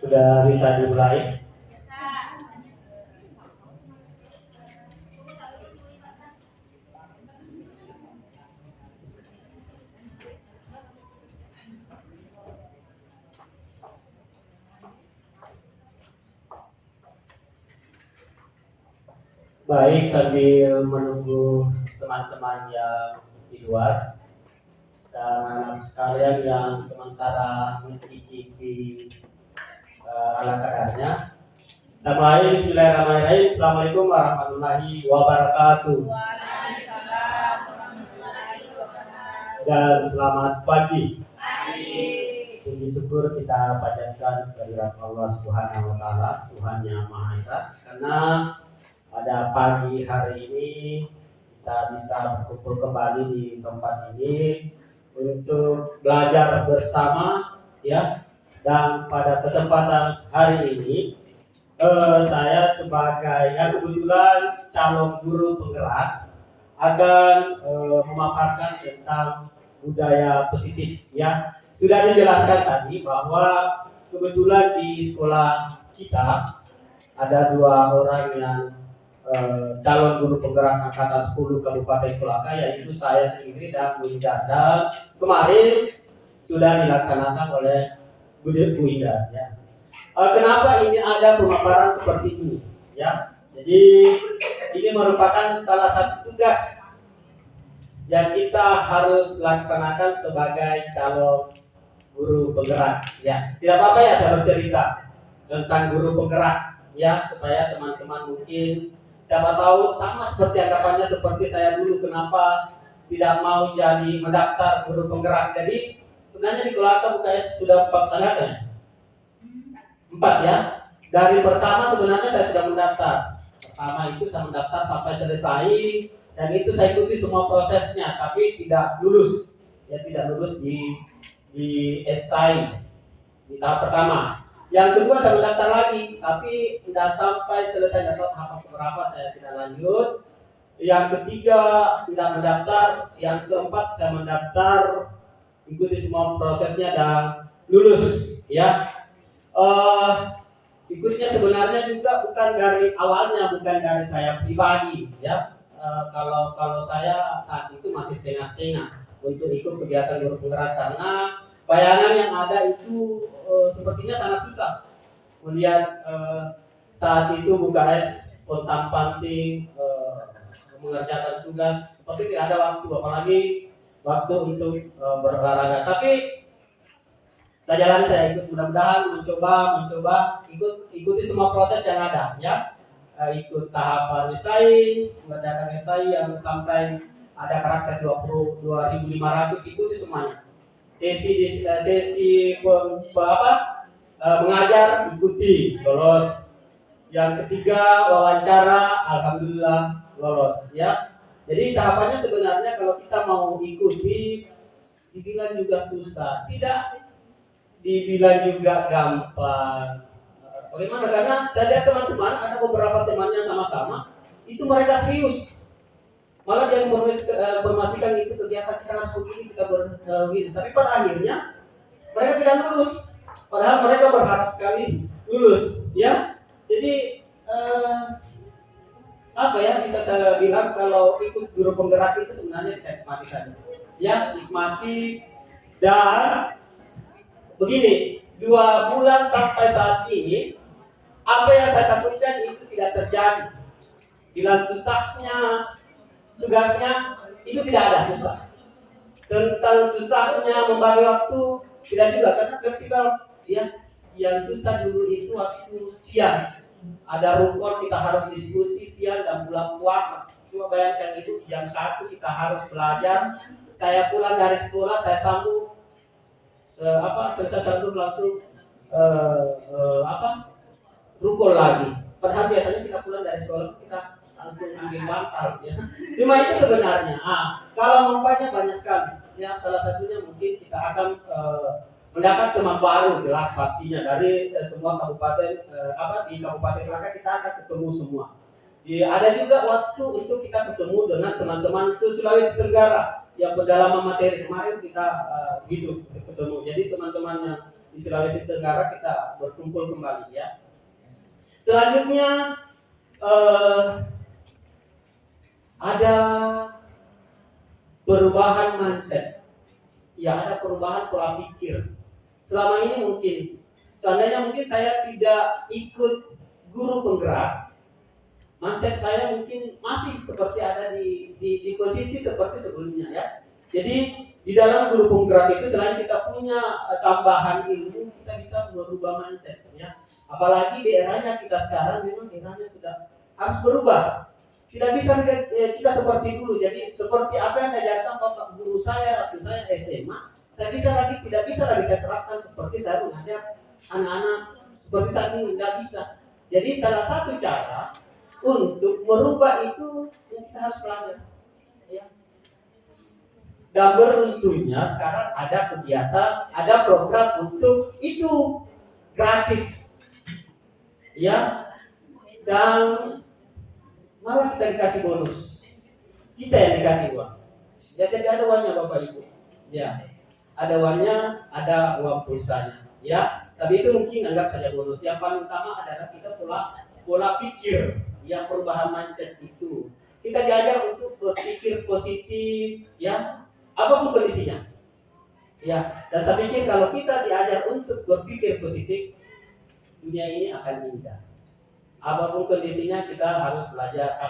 Sudah bisa dimulai? Baik, sambil menunggu teman-teman yang di luar dan sekalian yang sementara mencicipi ala kadarnya. Kita mulai. Bismillahirrahmanirrahim. Assalamualaikum warahmatullahi wabarakatuh. Waalaikumsalam warahmatullahi wabarakatuh. Dan selamat pagi. Pagi. Puji syukur kita panjatkan kehadirat Allah Subhanahu wa taala, Tuhan yang Maha Esa, karena pada pagi hari ini kita bisa berkumpul kembali di tempat ini untuk belajar bersama, ya. Dan pada kesempatan hari ini saya sebagai kebetulan calon guru penggerak akan memaparkan tentang budaya positif, ya. Sudah dijelaskan tadi bahwa kebetulan di sekolah kita ada 2 orang yang calon guru penggerak angkatan 10 Kabupaten Kolaka, yaitu saya sendiri dan Bu Ida. Dan kemarin sudah dilaksanakan oleh Bu Ida, ya. Kenapa ini ada pemaparan seperti ini, ya? Jadi ini merupakan salah satu tugas yang kita harus laksanakan sebagai calon guru penggerak, ya. Tidak apa-apa ya saya bercerita tentang guru penggerak, ya, supaya teman-teman mungkin siapa tahu sama seperti anggapannya seperti saya dulu, kenapa tidak mau jadi mendaftar guru penggerak. Jadi sebenarnya di Kolaka bukannya sudah 4 angkatan, 4 ya. Dari pertama sebenarnya saya sudah mendaftar. Pertama itu saya mendaftar sampai selesai dan itu saya ikuti semua prosesnya, tapi tidak lulus, ya, tidak lulus di esai di tahap pertama. Yang kedua saya mendaftar lagi, tapi tidak sampai selesai dapat tahap berapa saya tidak lanjut. Yang ketiga tidak mendaftar, yang keempat saya mendaftar, ikuti semua prosesnya dan lulus. Ya, ikutnya sebenarnya juga bukan dari awalnya, bukan dari saya pribadi. Ya, kalau saya saat itu masih setengah-setengah untuk ikut kegiatan guru penggerak karena bayangan yang ada itu sepertinya sangat susah melihat saat itu UKS pontang panting mengerjakan tugas seperti tidak ada waktu, apalagi waktu untuk berolahraga. Tapi saya jalan, saya ikut, mudah-mudahan mencoba ikuti semua proses yang ada, ya. Ikut tahapan esai, mengerjakan esai yang sampai ada karakter 22.500, ikuti semuanya. Sesi mengajar, ikuti, lolos. Yang ketiga wawancara, alhamdulillah lolos, ya. Jadi tahapannya sebenarnya kalau kita mau ikuti dibilang juga susah, tidak dibilang juga gampang. Bagaimana? Karena saya lihat teman-teman, ada beberapa temannya sama-sama, itu mereka serius. Malah dia informasikan itu kegiatan kita harus begini, kita begini. Tapi pada akhirnya mereka tidak lulus. Padahal mereka berharap sekali lulus, ya. Jadi apa ya, bisa saya bilang kalau ikut guru penggerak itu sebenarnya kita nikmati saja, ya, nikmati. Dan begini, 2 bulan sampai saat ini, apa yang saya takutkan itu tidak terjadi. Bilang susahnya tugasnya itu tidak ada susah. Tentang susahnya membagi waktu tidak juga, karena fleksibel, ya. Yang susah dulu itu waktu siang. Ada rukun kita harus diskusi siang dan bulan puasa. Coba bayangkan itu jam 1 kita harus belajar. Saya pulang dari sekolah, saya sambung selesai sambung langsung rukun lagi. Padahal biasanya kita pulang dari sekolah kita langsung ambil bantal, ya. Cuma itu sebenarnya. Kalau manfaatnya banyak sekali. Ya, salah satunya mungkin kita akan mendapat teman baru, jelas pastinya dari semua kabupaten. Di Kabupaten Kelaka kita akan ketemu semua. Ada juga waktu untuk kita ketemu dengan teman-teman Sulawesi Tenggara yang berdalaman materi. Kemarin kita ketemu. Jadi teman-teman yang di Sulawesi Tenggara kita berkumpul kembali, ya. Selanjutnya ada perubahan mindset. Ya, ada perubahan pola pikir. Selama ini mungkin, seandainya mungkin saya tidak ikut guru penggerak, mindset saya mungkin masih seperti ada di posisi seperti sebelumnya, ya. Jadi di dalam guru penggerak itu selain kita punya tambahan ilmu, kita bisa merubah mindset, ya. Apalagi di eranya kita sekarang, memang eranya sudah harus berubah. Tidak bisa kita seperti dulu. Jadi seperti apa yang diajarkan bapak guru saya waktu saya SMA, tidak bisa lagi saya terapkan seperti saya mengajar anak-anak seperti saat ini, tidak bisa. Jadi salah satu cara untuk merubah itu yang kita harus belajar, ya. Dan beruntungnya sekarang ada kegiatan, ada program untuk itu gratis, ya. Dan malah kita dikasih bonus, kita yang dikasih uang. Ya, jadi ada uangnya Bapak Ibu, ya. Ada uangnya, ada uang pulsanya, ya. Tapi itu mungkin anggap saja bonus. Yang paling utama adalah kita pola pikir, yang perubahan mindset itu. Kita diajar untuk berpikir positif, ya, apapun kondisinya, ya. Dan saya pikir kalau kita diajar untuk berpikir positif, dunia ini akan indah. Apapun kondisinya kita harus belajar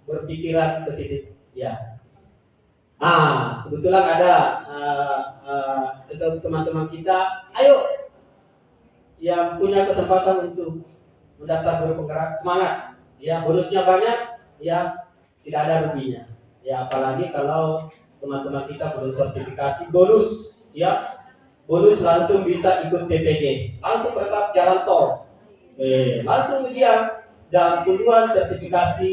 berpikiran positif, ya. Kebetulan ada teman-teman kita, ayo yang punya kesempatan untuk mendaftar guru penggerak, semangat, ya. Bonusnya banyak, ya, tidak ada ruginya, ya. Apalagi kalau teman-teman kita belum sertifikasi, bonus, ya. Bonus langsung bisa ikut PPG, langsung kertas jalan tol, langsung ujian dan kedua sertifikasi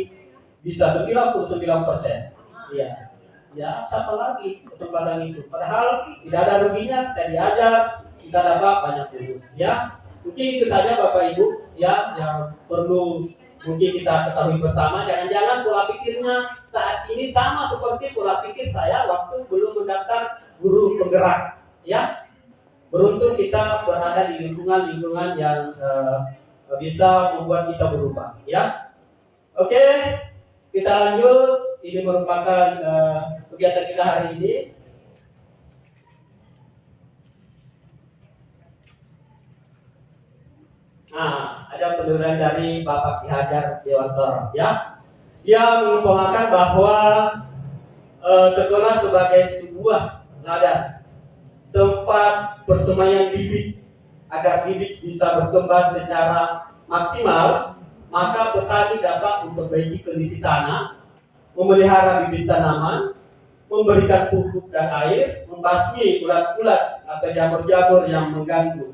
bisa 99%, ya. Ya, siapa lagi kesempatan itu? Padahal tidak ada ruginya, kita diajar, kita dapat banyak bonus, ya. Mungkin itu saja Bapak Ibu ya yang perlu mungkin kita ketahui bersama. Jangan-jangan pola pikirnya saat ini sama seperti pola pikir saya waktu belum mendaftar guru penggerak ya. Beruntung kita berada di lingkungan-lingkungan yang bisa membuat kita berubah ya. Oke, kita lanjut. Ini merupakan kegiatan kita hari ini. Nah, ada penulisan dari Bapak Ki Hajar Dewantara ya. Dia mengumpamakan bahwa sekolah sebagai sebuah ladang, tempat persemaian bibit agar bibit bisa berkembang secara maksimal. Maka petani dapat memperbaiki kondisi tanah, memelihara bibit tanaman, memberikan pupuk dan air, membasmi ulat-ulat atau jamur-jamur yang mengganggu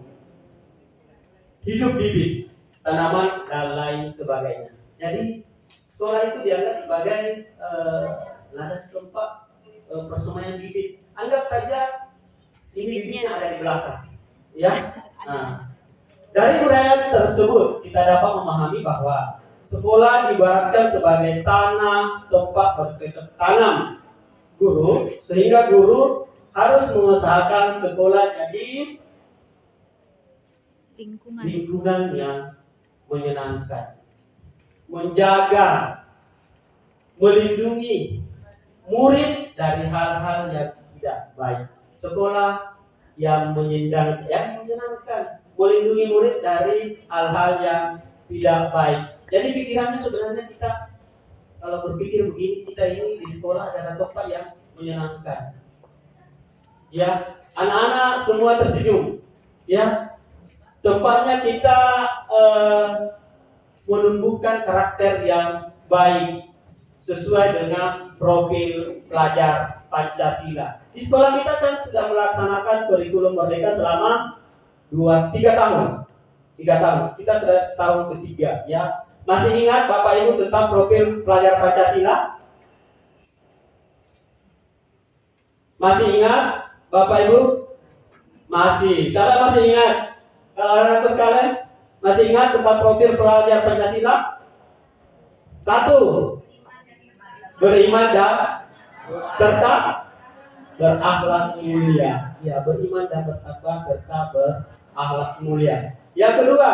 hidup bibit tanaman dan lain sebagainya. Jadi sekolah itu dianggap sebagai ladang tempat persemaian bibit. Anggap saja ini bibitnya ada di belakang, ya. Nah, dari uraian tersebut kita dapat memahami bahwa sekolah diibaratkan sebagai tanah tempat bercocok tanam guru, sehingga guru harus mengusahakan sekolah jadi lingkungan yang menyenangkan, menjaga, melindungi murid dari hal-hal yang tidak baik. Sekolah yang menyenangkan, melindungi murid dari hal-hal yang tidak baik. Jadi pikirannya sebenarnya kita kalau berpikir begini, kita ini di sekolah adalah tempat yang menyenangkan. Ya, anak-anak semua tersenyum. Ya, tempatnya kita menumbuhkan karakter yang baik sesuai dengan profil pelajar Pancasila. Di sekolah kita kan sudah melaksanakan kurikulum merdeka selama 3 tahun. 3 tahun. Kita sudah tahun ketiga ya. Masih ingat Bapak Ibu tentang profil pelajar Pancasila? Masih ingat Bapak Ibu? Masih. Saya masih ingat. Kalau anak-anakku sekalian masih ingat tentang profil pelajar Pancasila? 1. Beriman dan serta berakhlak mulia. Ya, beriman dan bertakwa serta berakhlak mulia. Yang kedua,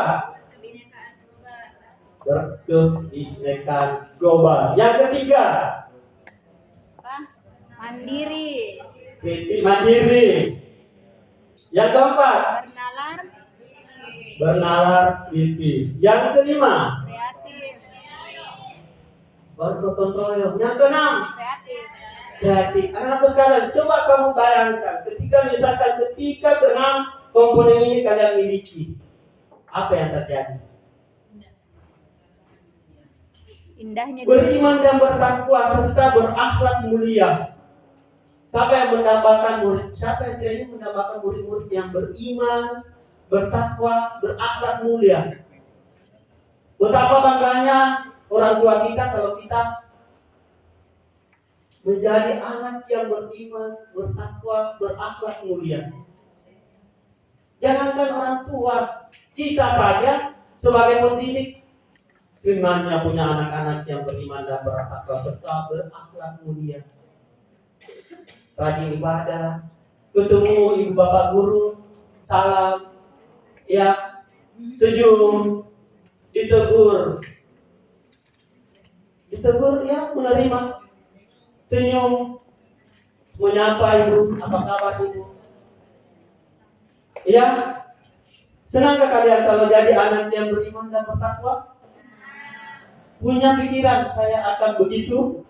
berkebinekaan global. Yang ketiga, mandiri. Mandiri. Yang keempat, bernalar kritis. Yang kelima, Kreatif. bergotong royong. Yang keenam, Kreatif. Anak-anakku sekalian, coba kamu bayangkan ketika keenam komponen ini kalian miliki, apa yang terjadi? Indahnya Beriman dan bertakwa serta berakhlak mulia. Siapa yang mendapatkan murid? Siapa yang tidak ingin mendapatkan murid-murid yang beriman, bertakwa, berakhlak mulia? Betapa bangganya orang tua kita kalau kita menjadi anak yang beriman, bertakwa, berakhlak mulia. Jangankan orang tua, kita saja sebagai pendidik senangnya punya anak-anak yang beriman dan bertakwa serta berakhlak mulia. Rajin ibadah, ketemu ibu bapak guru, salam, ya, senyum, ditegur ya, menerima, senyum, menyapa ibu, apa kabar ibu? Ya, senangkah kalian kalau jadi anak yang beriman dan bertakwa? Punya pikiran saya akan begitu?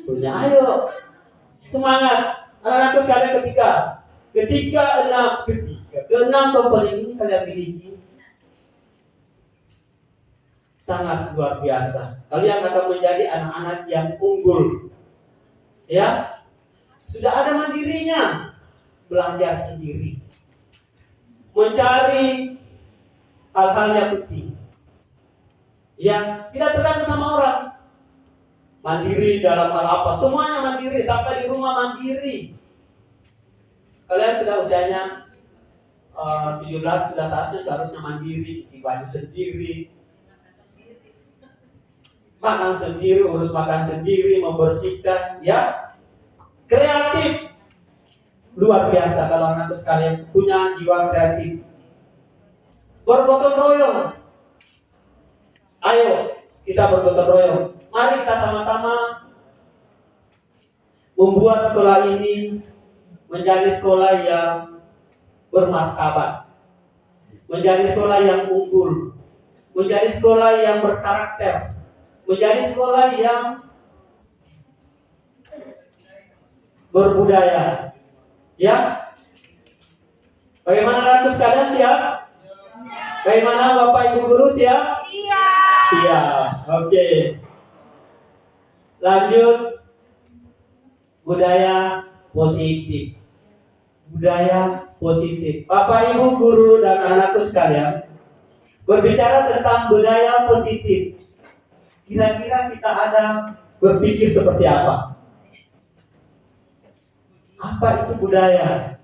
Punya, ayo semangat anak-anakku sekalian. Keenam komponen ini kalian miliki sangat luar biasa. Kalian akan menjadi anak-anak yang unggul. Ya, sudah ada mandirinya, belajar sendiri, mencari hal-hal yang penting. Ya, tidak tergantung sama orang. Mandiri dalam hal apa? Semuanya mandiri, sampai di rumah mandiri. Kalian sudah usianya 17 sudah satu seharusnya mandiri, cuci baju sendiri, makan sendiri, urus makan sendiri, membersihkan, ya. Kreatif. Luar biasa kalau anakku sekalian punya jiwa kreatif. Bergotong royong. Ayo kita bergotong royong. Mari kita sama-sama membuat sekolah ini menjadi sekolah yang bermartabat, menjadi sekolah yang unggul, menjadi sekolah yang berkarakter, menjadi sekolah yang berbudaya. Ya, bagaimana anak sekalian, siap? Bagaimana Bapak Ibu guru, siap? Siap. Siap. Oke. Lanjut, budaya positif. Budaya positif. Bapak Ibu guru dan anakku sekalian, berbicara tentang budaya positif, kira-kira kita ada berpikir seperti apa? Apa itu budaya?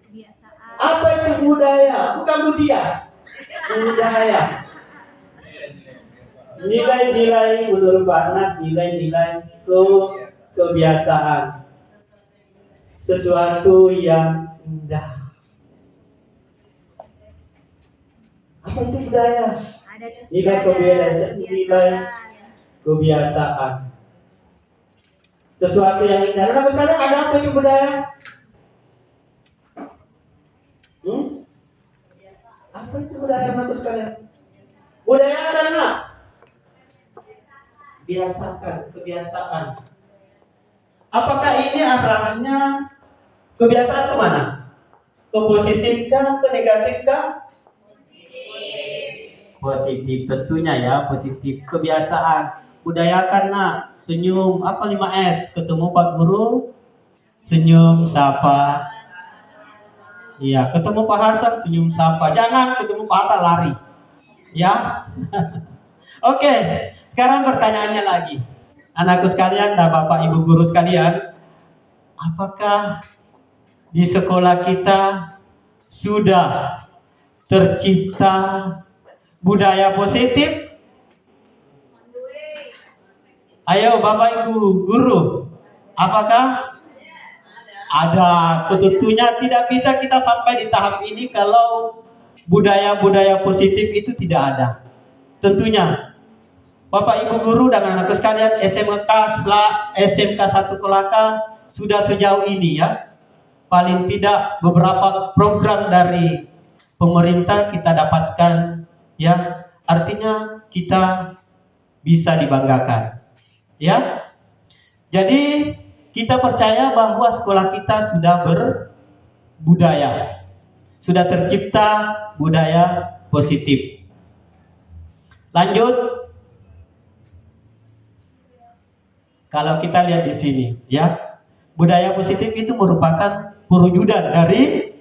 Kebiasaan. Apa itu budaya? Bukan budaya. Budaya. Nilai-nilai menurut Barnas, nilai-nilai kebiasaan. Sesuatu yang indah. Apa itu budaya? Nilai kebiasaan, nilai kebiasaan. Sesuatu yang indah. Nah, sekarang ada apa itu budaya? Apa itu budaya, Bapak sekalian? Budaya karena biasakan, kebiasaan. Apakah ini arahnya kebiasaan kemana? Ke positif kah, ke negatif kah? Positif tentunya ya, positif. Kebiasaan. Budaya karena senyum, apa 5S? Ketemu Pak Guru, senyum, sapa. Iya, ketemu Pak Hasan, senyum, sapa. Jangan ketemu Pak Hasan lari. Ya. Oke, sekarang pertanyaannya lagi. Anakku sekalian dan Bapak Ibu guru sekalian, apakah di sekolah kita sudah tercipta budaya positif? Ayo Bapak Ibu guru, apakah ada? Tentunya tidak bisa kita sampai di tahap ini kalau budaya-budaya positif itu tidak ada. Tentunya Bapak Ibu guru dan anakku sekalian, SMK 1 Kelaka sudah sejauh ini ya. Paling tidak beberapa program dari pemerintah kita dapatkan ya. Artinya kita bisa dibanggakan. Ya. Jadi kita percaya bahwa sekolah kita sudah berbudaya. Sudah tercipta budaya positif. Lanjut. Kalau kita lihat di sini, ya, budaya positif itu merupakan perwujudan dari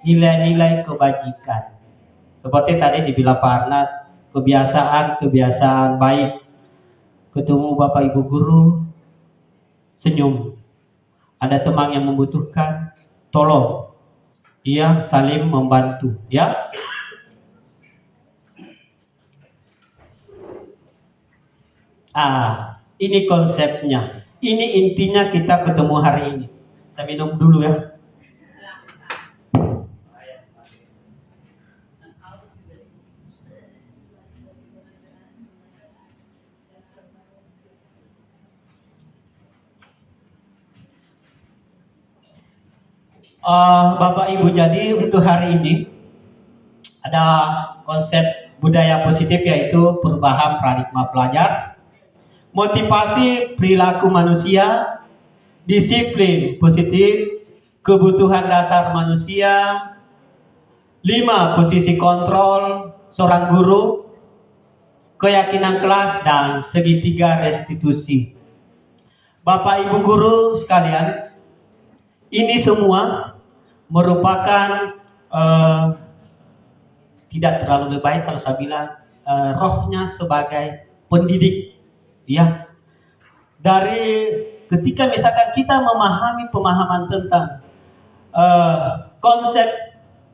nilai-nilai kebajikan. Seperti tadi dibilang Pak Arnas, kebiasaan baik. Ketemu Bapak Ibu guru, senyum. Ada teman yang membutuhkan, tolong. Ia saling membantu, ya. Ini konsepnya. Ini intinya kita ketemu hari ini. Saya minum dulu ya. Bapak Ibu, jadi untuk hari ini ada konsep budaya positif, yaitu perubahan paradigma pelajar, motivasi perilaku manusia, disiplin positif, kebutuhan dasar manusia, 5 posisi kontrol seorang guru, keyakinan kelas, dan segitiga restitusi. Bapak Ibu guru sekalian, ini semua merupakan tidak terlalu baik kalau saya bilang rohnya sebagai pendidik, ya. Dari ketika misalkan kita memahami pemahaman tentang konsep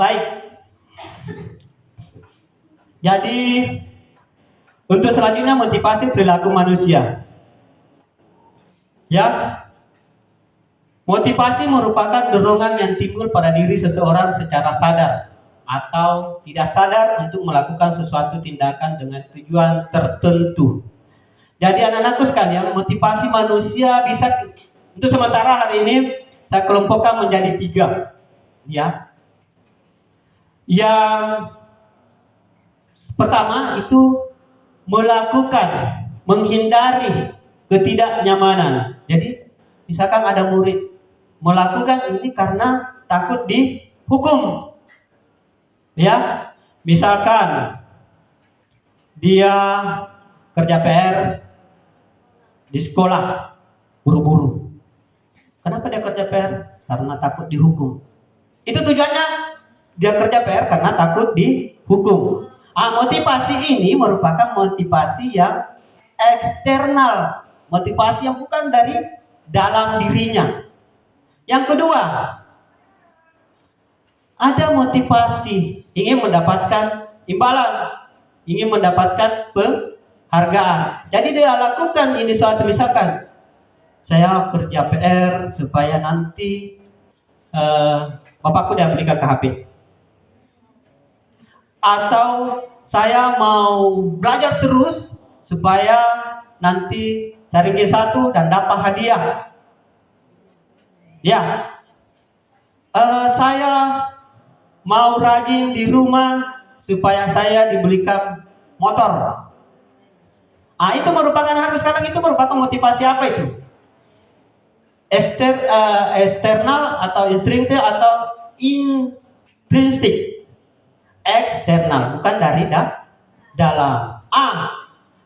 Baik. Jadi untuk selanjutnya motivasi perilaku manusia. Ya. Motivasi merupakan dorongan yang timbul pada diri seseorang secara sadar atau tidak sadar untuk melakukan sesuatu tindakan dengan tujuan tertentu. Jadi anak-anakku sekalian, motivasi manusia bisa untuk sementara hari ini saya kelompokkan menjadi 3. Ya. Yang pertama itu menghindari ketidaknyamanan. Jadi misalkan ada murid melakukan ini karena takut dihukum. Ya, misalkan dia kerja PR di sekolah buru-buru. Kenapa dia kerja PR? Karena takut dihukum. Itu tujuannya dia kerja PR karena takut dihukum. Motivasi ini merupakan motivasi yang eksternal, motivasi yang bukan dari dalam dirinya. Yang kedua, ada motivasi ingin mendapatkan imbalan, ingin mendapatkan penghargaan. Jadi dia lakukan ini suatu, misalkan saya kerja PR supaya nanti bapakku dia belikan ke HP. Atau saya mau belajar terus supaya nanti cari G1 dan dapat hadiah. Ya, saya mau rajin di rumah supaya saya dibelikan motor. Itu merupakan anak sekarang itu merupakan motivasi apa itu? Eksternal atau intrinsik atau intrinsik? Eksternal, bukan dari dalam.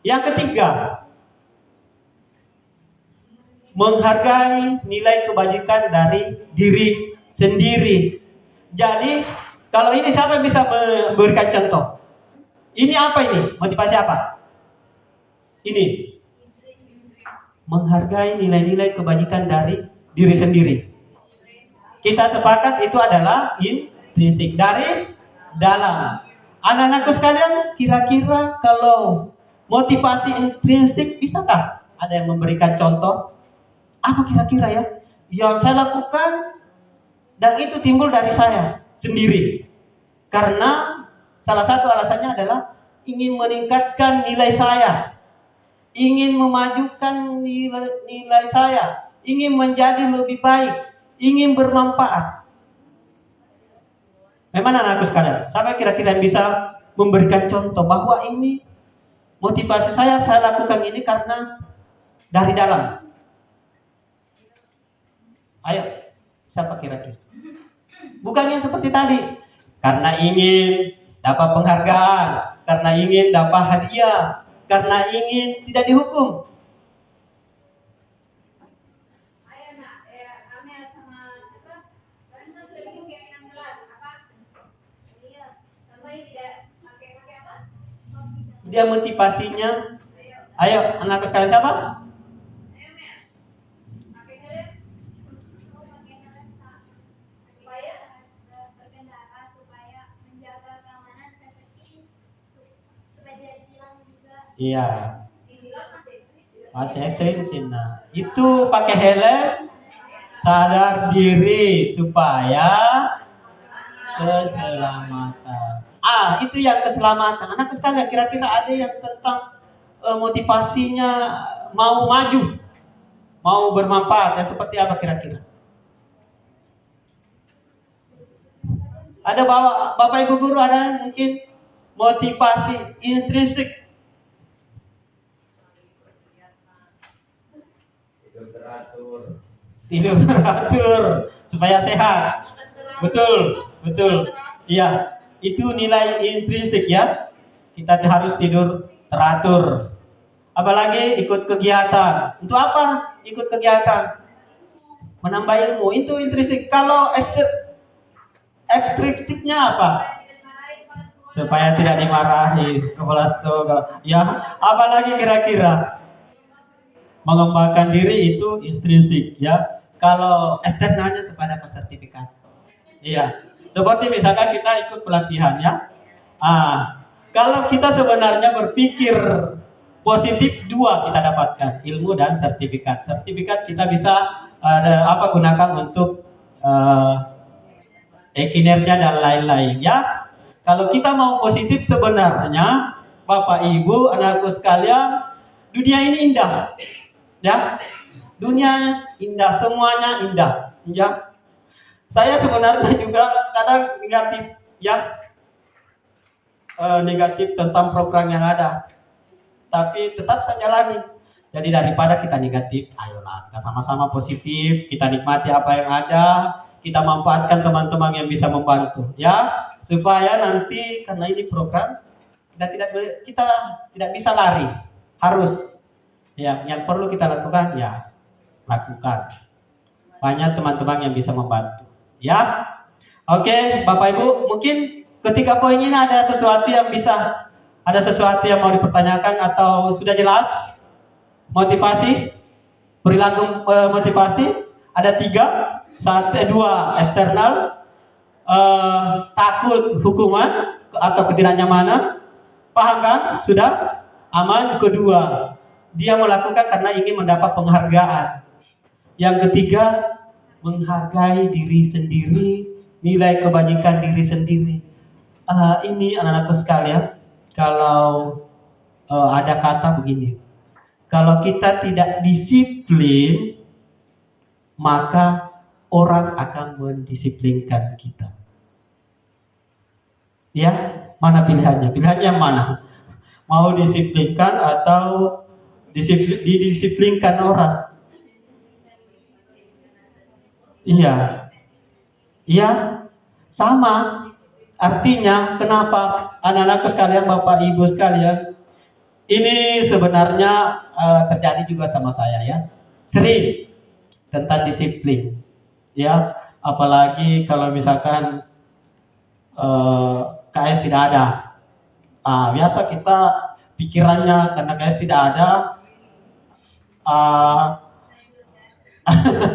Yang ketiga, menghargai nilai kebajikan dari diri sendiri. Jadi kalau ini siapa yang bisa memberikan contoh? Ini apa ini? Motivasi apa? Ini menghargai nilai-nilai kebajikan dari diri sendiri. Kita sepakat itu adalah intrinsik, dari dalam. Anak-anakku sekalian, kira-kira kalau motivasi intrinsik bisakah ada yang memberikan contoh? Apa kira-kira ya yang saya lakukan dan itu timbul dari saya sendiri? Karena salah satu alasannya adalah ingin meningkatkan nilai saya, ingin memajukan nilai saya, ingin menjadi lebih baik, ingin bermanfaat. Memang anakku sekalian, siapa kira-kira yang bisa memberikan contoh bahwa ini motivasi saya lakukan ini karena dari dalam? Ayo, siapa kira-kira? Bukan yang seperti tadi, karena ingin dapat penghargaan, karena ingin dapat hadiah, karena ingin tidak dihukum. Ayo nak, Amel sama siapa? Kalian sudah bikin keinginan kelas apa? Iya. Contohnya tidak pakai apa? Dia motivasinya. Ayo, anakku sekalian siapa? Iya. Masih ekstrim. Nah, itu pakai helm, sadar diri supaya keselamatan. Itu yang keselamatan. Anakku sekalian, kira-kira ada yang tentang motivasinya mau maju, mau bermanfaat, ya seperti apa kira-kira? Ada Bapak Ibu guru, ada mungkin motivasi intrinsik? Tidur teratur supaya sehat. Betul. Iya, itu nilai intrinsik ya. Kita harus tidur teratur. Apalagi ikut kegiatan. Untuk apa ikut kegiatan? Menambah ilmu. Itu intrinsik. Kalau ekstrinsiknya apa? Supaya tidak dimarahi kepala sekolah. Ya, apalagi kira-kira? Mengembangkan diri itu intrinsik ya. Kalau eksternalnya supaya dapat sertifikat. Iya. Seperti misalkan kita ikut pelatihan ya. Kalau kita sebenarnya berpikir positif, dua kita dapatkan, ilmu dan sertifikat. Sertifikat kita bisa gunakan untuk kinerja dan lain-lain ya. Kalau kita mau positif sebenarnya, Bapak Ibu, anakku sekalian, dunia ini indah. Ya. Dunia indah, semuanya indah, ya. Saya sebenarnya juga kadang negatif ya. Negatif tentang program yang ada, tapi tetap saya jalani. Jadi daripada kita negatif, ayolah kita sama-sama positif, kita nikmati apa yang ada, kita manfaatkan teman-teman yang bisa membantu ya, supaya nanti karena ini program kita tidak bisa lari, harus ya, yang perlu kita lakukan ya lakukan. Banyak teman-teman yang bisa membantu ya. Oke, Bapak Ibu, mungkin ketiga poin ini ada sesuatu yang mau dipertanyakan atau sudah jelas? Motivasi, perilaku motivasi ada 2 eksternal, takut hukuman atau ketidaknyamanan, paham kan? Sudah aman. Kedua, dia melakukan karena ingin mendapat penghargaan. Yang ketiga, menghargai diri sendiri, nilai kebajikan diri sendiri. Ini anak-anakku sekalian, kalau ada kata begini, kalau kita tidak disiplin, maka orang akan mendisiplinkan kita. Ya, mana pilihannya? Pilihannya mana? Mau disiplinkan atau didisiplinkan orang? Iya, sama. Artinya, kenapa anak-anakku sekalian, Bapak Ibu sekalian, ini sebenarnya terjadi juga sama saya ya. Sering tentang disiplin, ya. Apalagi kalau misalkan KS tidak ada. Biasa kita pikirannya karena KS tidak ada.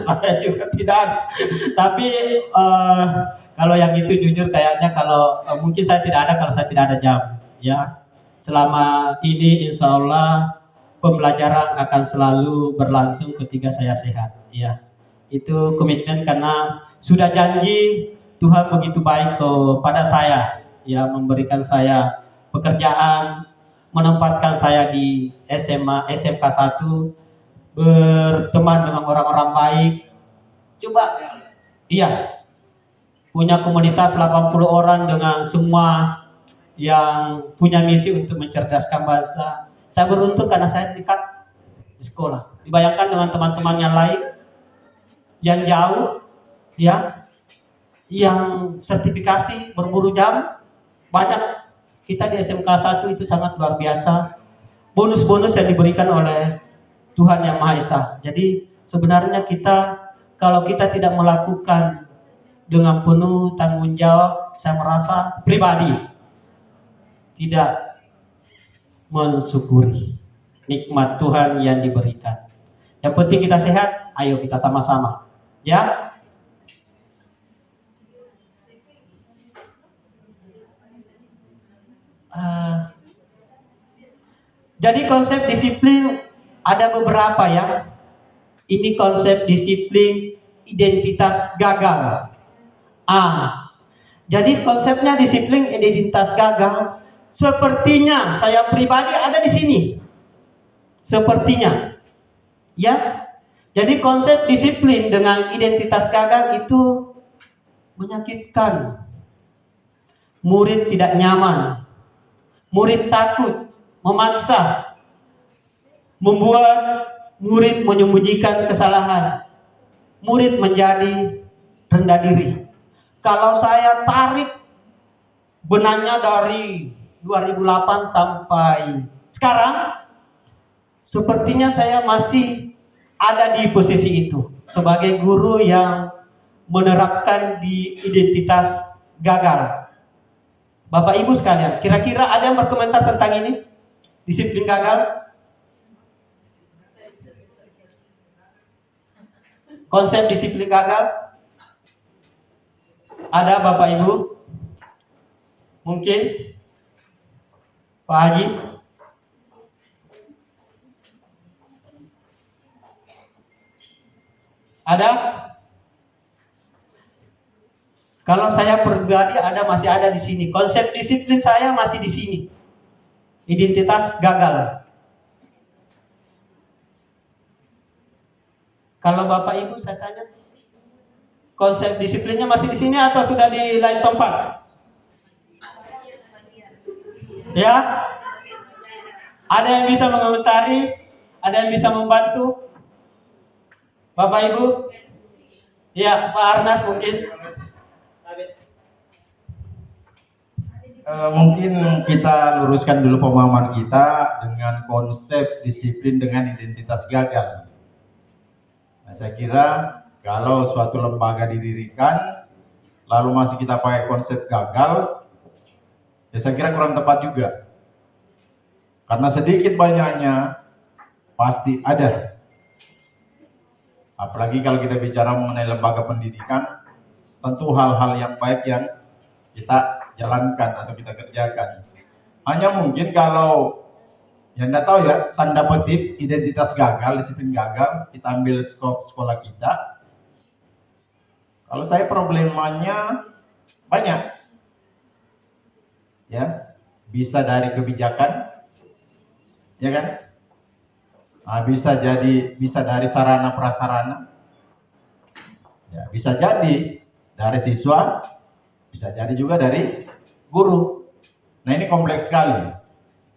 Saya juga tidak. Tapi kalau yang itu jujur kayaknya kalau mungkin saya tidak ada kalau saya tidak ada jam ya. Selama ini insya Allah pembelajaran akan selalu berlangsung ketika saya sehat ya. Itu komitmen karena sudah janji Tuhan begitu baik kepada saya ya, memberikan saya pekerjaan, menempatkan saya di SMA SMK 1, berteman dengan orang-orang baik. Coba iya, punya komunitas 80 orang dengan semua yang punya misi untuk mencerdaskan bangsa. Saya beruntung karena saya dekat di sekolah. Dibayangkan dengan teman-teman yang lain yang jauh ya, yang sertifikasi berburu jam banyak. Kita di SMK 1 itu sangat luar biasa. Bonus-bonus yang diberikan oleh Tuhan Yang Maha Esa. Jadi sebenarnya kalau kita tidak melakukan dengan penuh tanggung jawab, saya merasa pribadi tidak mensyukuri nikmat Tuhan yang diberikan. Yang penting kita sehat, ayo kita sama-sama ya. Jadi konsep disiplin ada beberapa ya. Ini konsep disiplin identitas gagal. Jadi konsepnya disiplin identitas gagal. Sepertinya saya pribadi ada di sini. Sepertinya. Ya. Jadi konsep disiplin dengan identitas gagal itu menyakitkan. Murid tidak nyaman. Murid takut, memaksa, membuat murid menyembunyikan kesalahan. Murid menjadi rendah diri. Kalau saya tarik benangnya dari 2008 sampai sekarang, sepertinya saya masih ada di posisi itu sebagai guru yang menerapkan di identitas gagal. Bapak Ibu sekalian, kira-kira ada yang berkomentar tentang ini? Disiplin gagal? Konsep disiplin gagal? Ada Bapak Ibu? Mungkin Pak Haji? Ada? Kalau saya pribadi masih ada di sini. Konsep disiplin saya masih di sini. Identitas gagal. Kalau Bapak Ibu saya tanya, konsep disiplinnya masih di sini atau sudah di lain tempat? Ya? Ada yang bisa mengomentari? Ada yang bisa membantu? Bapak Ibu? Ya, Pak Arnas mungkin. Mungkin kita luruskan dulu pemahaman kita dengan konsep disiplin dengan identitas gagal. Nah, saya kira kalau suatu lembaga didirikan lalu masih kita pakai konsep gagal, ya saya kira kurang tepat juga. Karena sedikit banyaknya pasti ada. Apalagi kalau kita bicara mengenai lembaga pendidikan, tentu hal-hal yang baik yang kita jalankan atau kita kerjakan. Hanya mungkin kalau yang enggak tahu ya, tanda petik identitas gagal, disiplin gagal, kita ambil sekolah kita. Kalau saya problemanya banyak. Ya, bisa dari kebijakan, ya kan? Nah, bisa dari sarana prasarana. Ya, bisa jadi dari siswa, bisa jadi juga dari guru. Nah, ini kompleks sekali.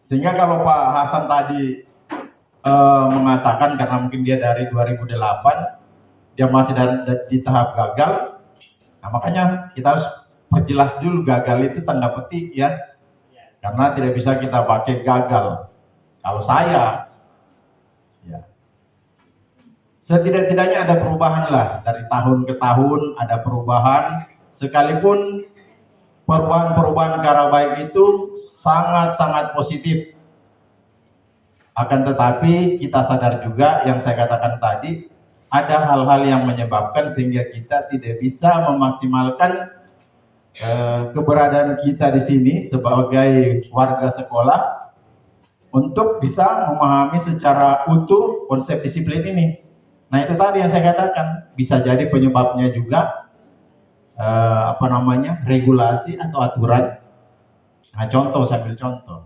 Sehingga kalau Pak Hasan tadi mengatakan karena mungkin dia dari 2008, dia masih di tahap gagal. Nah, makanya kita harus perjelas dulu gagal itu tanda petik ya. Karena tidak bisa kita pakai gagal. Kalau saya, ya, setidak-tidaknya ada perubahan lah. Dari tahun ke tahun ada perubahan. Sekalipun perubahan-perubahan ke arah baik itu sangat-sangat positif. Akan tetapi kita sadar juga yang saya katakan tadi, ada hal-hal yang menyebabkan sehingga kita tidak bisa memaksimalkan keberadaan kita di sini sebagai warga sekolah untuk bisa memahami secara utuh konsep disiplin ini. Nah, itu tadi yang saya katakan, bisa jadi penyebabnya juga regulasi atau aturan. Nah, contoh, sambil contoh.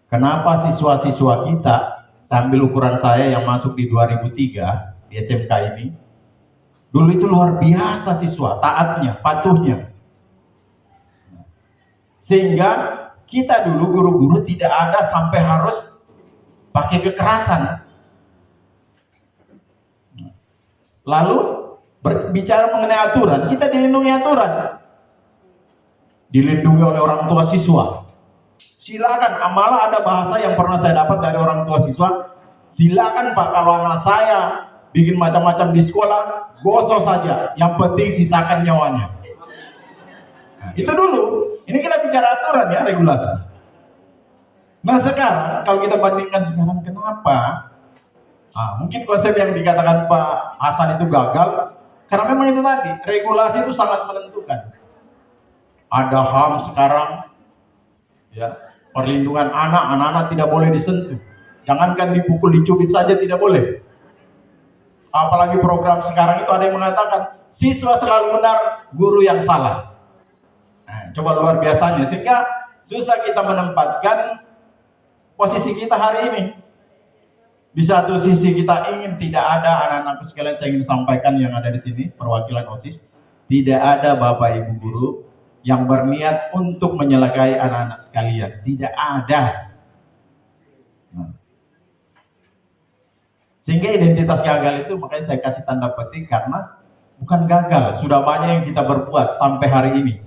Kenapa siswa-siswa kita, sambil ukuran saya yang masuk di 2003 di SMK ini, dulu itu luar biasa siswa, taatnya, patuhnya. Sehingga kita dulu guru-guru tidak ada sampai harus pakai kekerasan. Lalu berbicara mengenai aturan, kita dilindungi aturan. Dilindungi oleh orang tua siswa. Silakan, malah ada bahasa yang pernah saya dapat dari orang tua siswa. Silakan Pak, kalau anak saya bikin macam-macam di sekolah, gosok saja. Yang penting sisakan nyawanya. Nah, itu dulu. Ini kita bicara aturan ya, regulasi. Nah, sekarang kalau kita bandingkan sekarang, kenapa? Mungkin konsep yang dikatakan Pak Hasan itu gagal karena memang itu tadi, regulasi itu sangat menentukan. Ada HAM sekarang, ya, perlindungan anak-anak tidak boleh disentuh. Jangankan dipukul, dicubit saja tidak boleh. Apalagi program sekarang itu ada yang mengatakan siswa selalu benar, guru yang salah. Nah, coba luar biasanya, sehingga susah kita menempatkan posisi kita hari ini. Di satu sisi kita ingin tidak ada anak-anakku sekalian, saya ingin sampaikan yang ada di sini perwakilan OSIS, tidak ada Bapak Ibu guru yang berniat untuk menyelakai anak-anak sekalian, tidak ada. Sehingga identitas gagal itu makanya saya kasih tanda petik karena bukan gagal, sudah banyak yang kita berbuat sampai hari ini.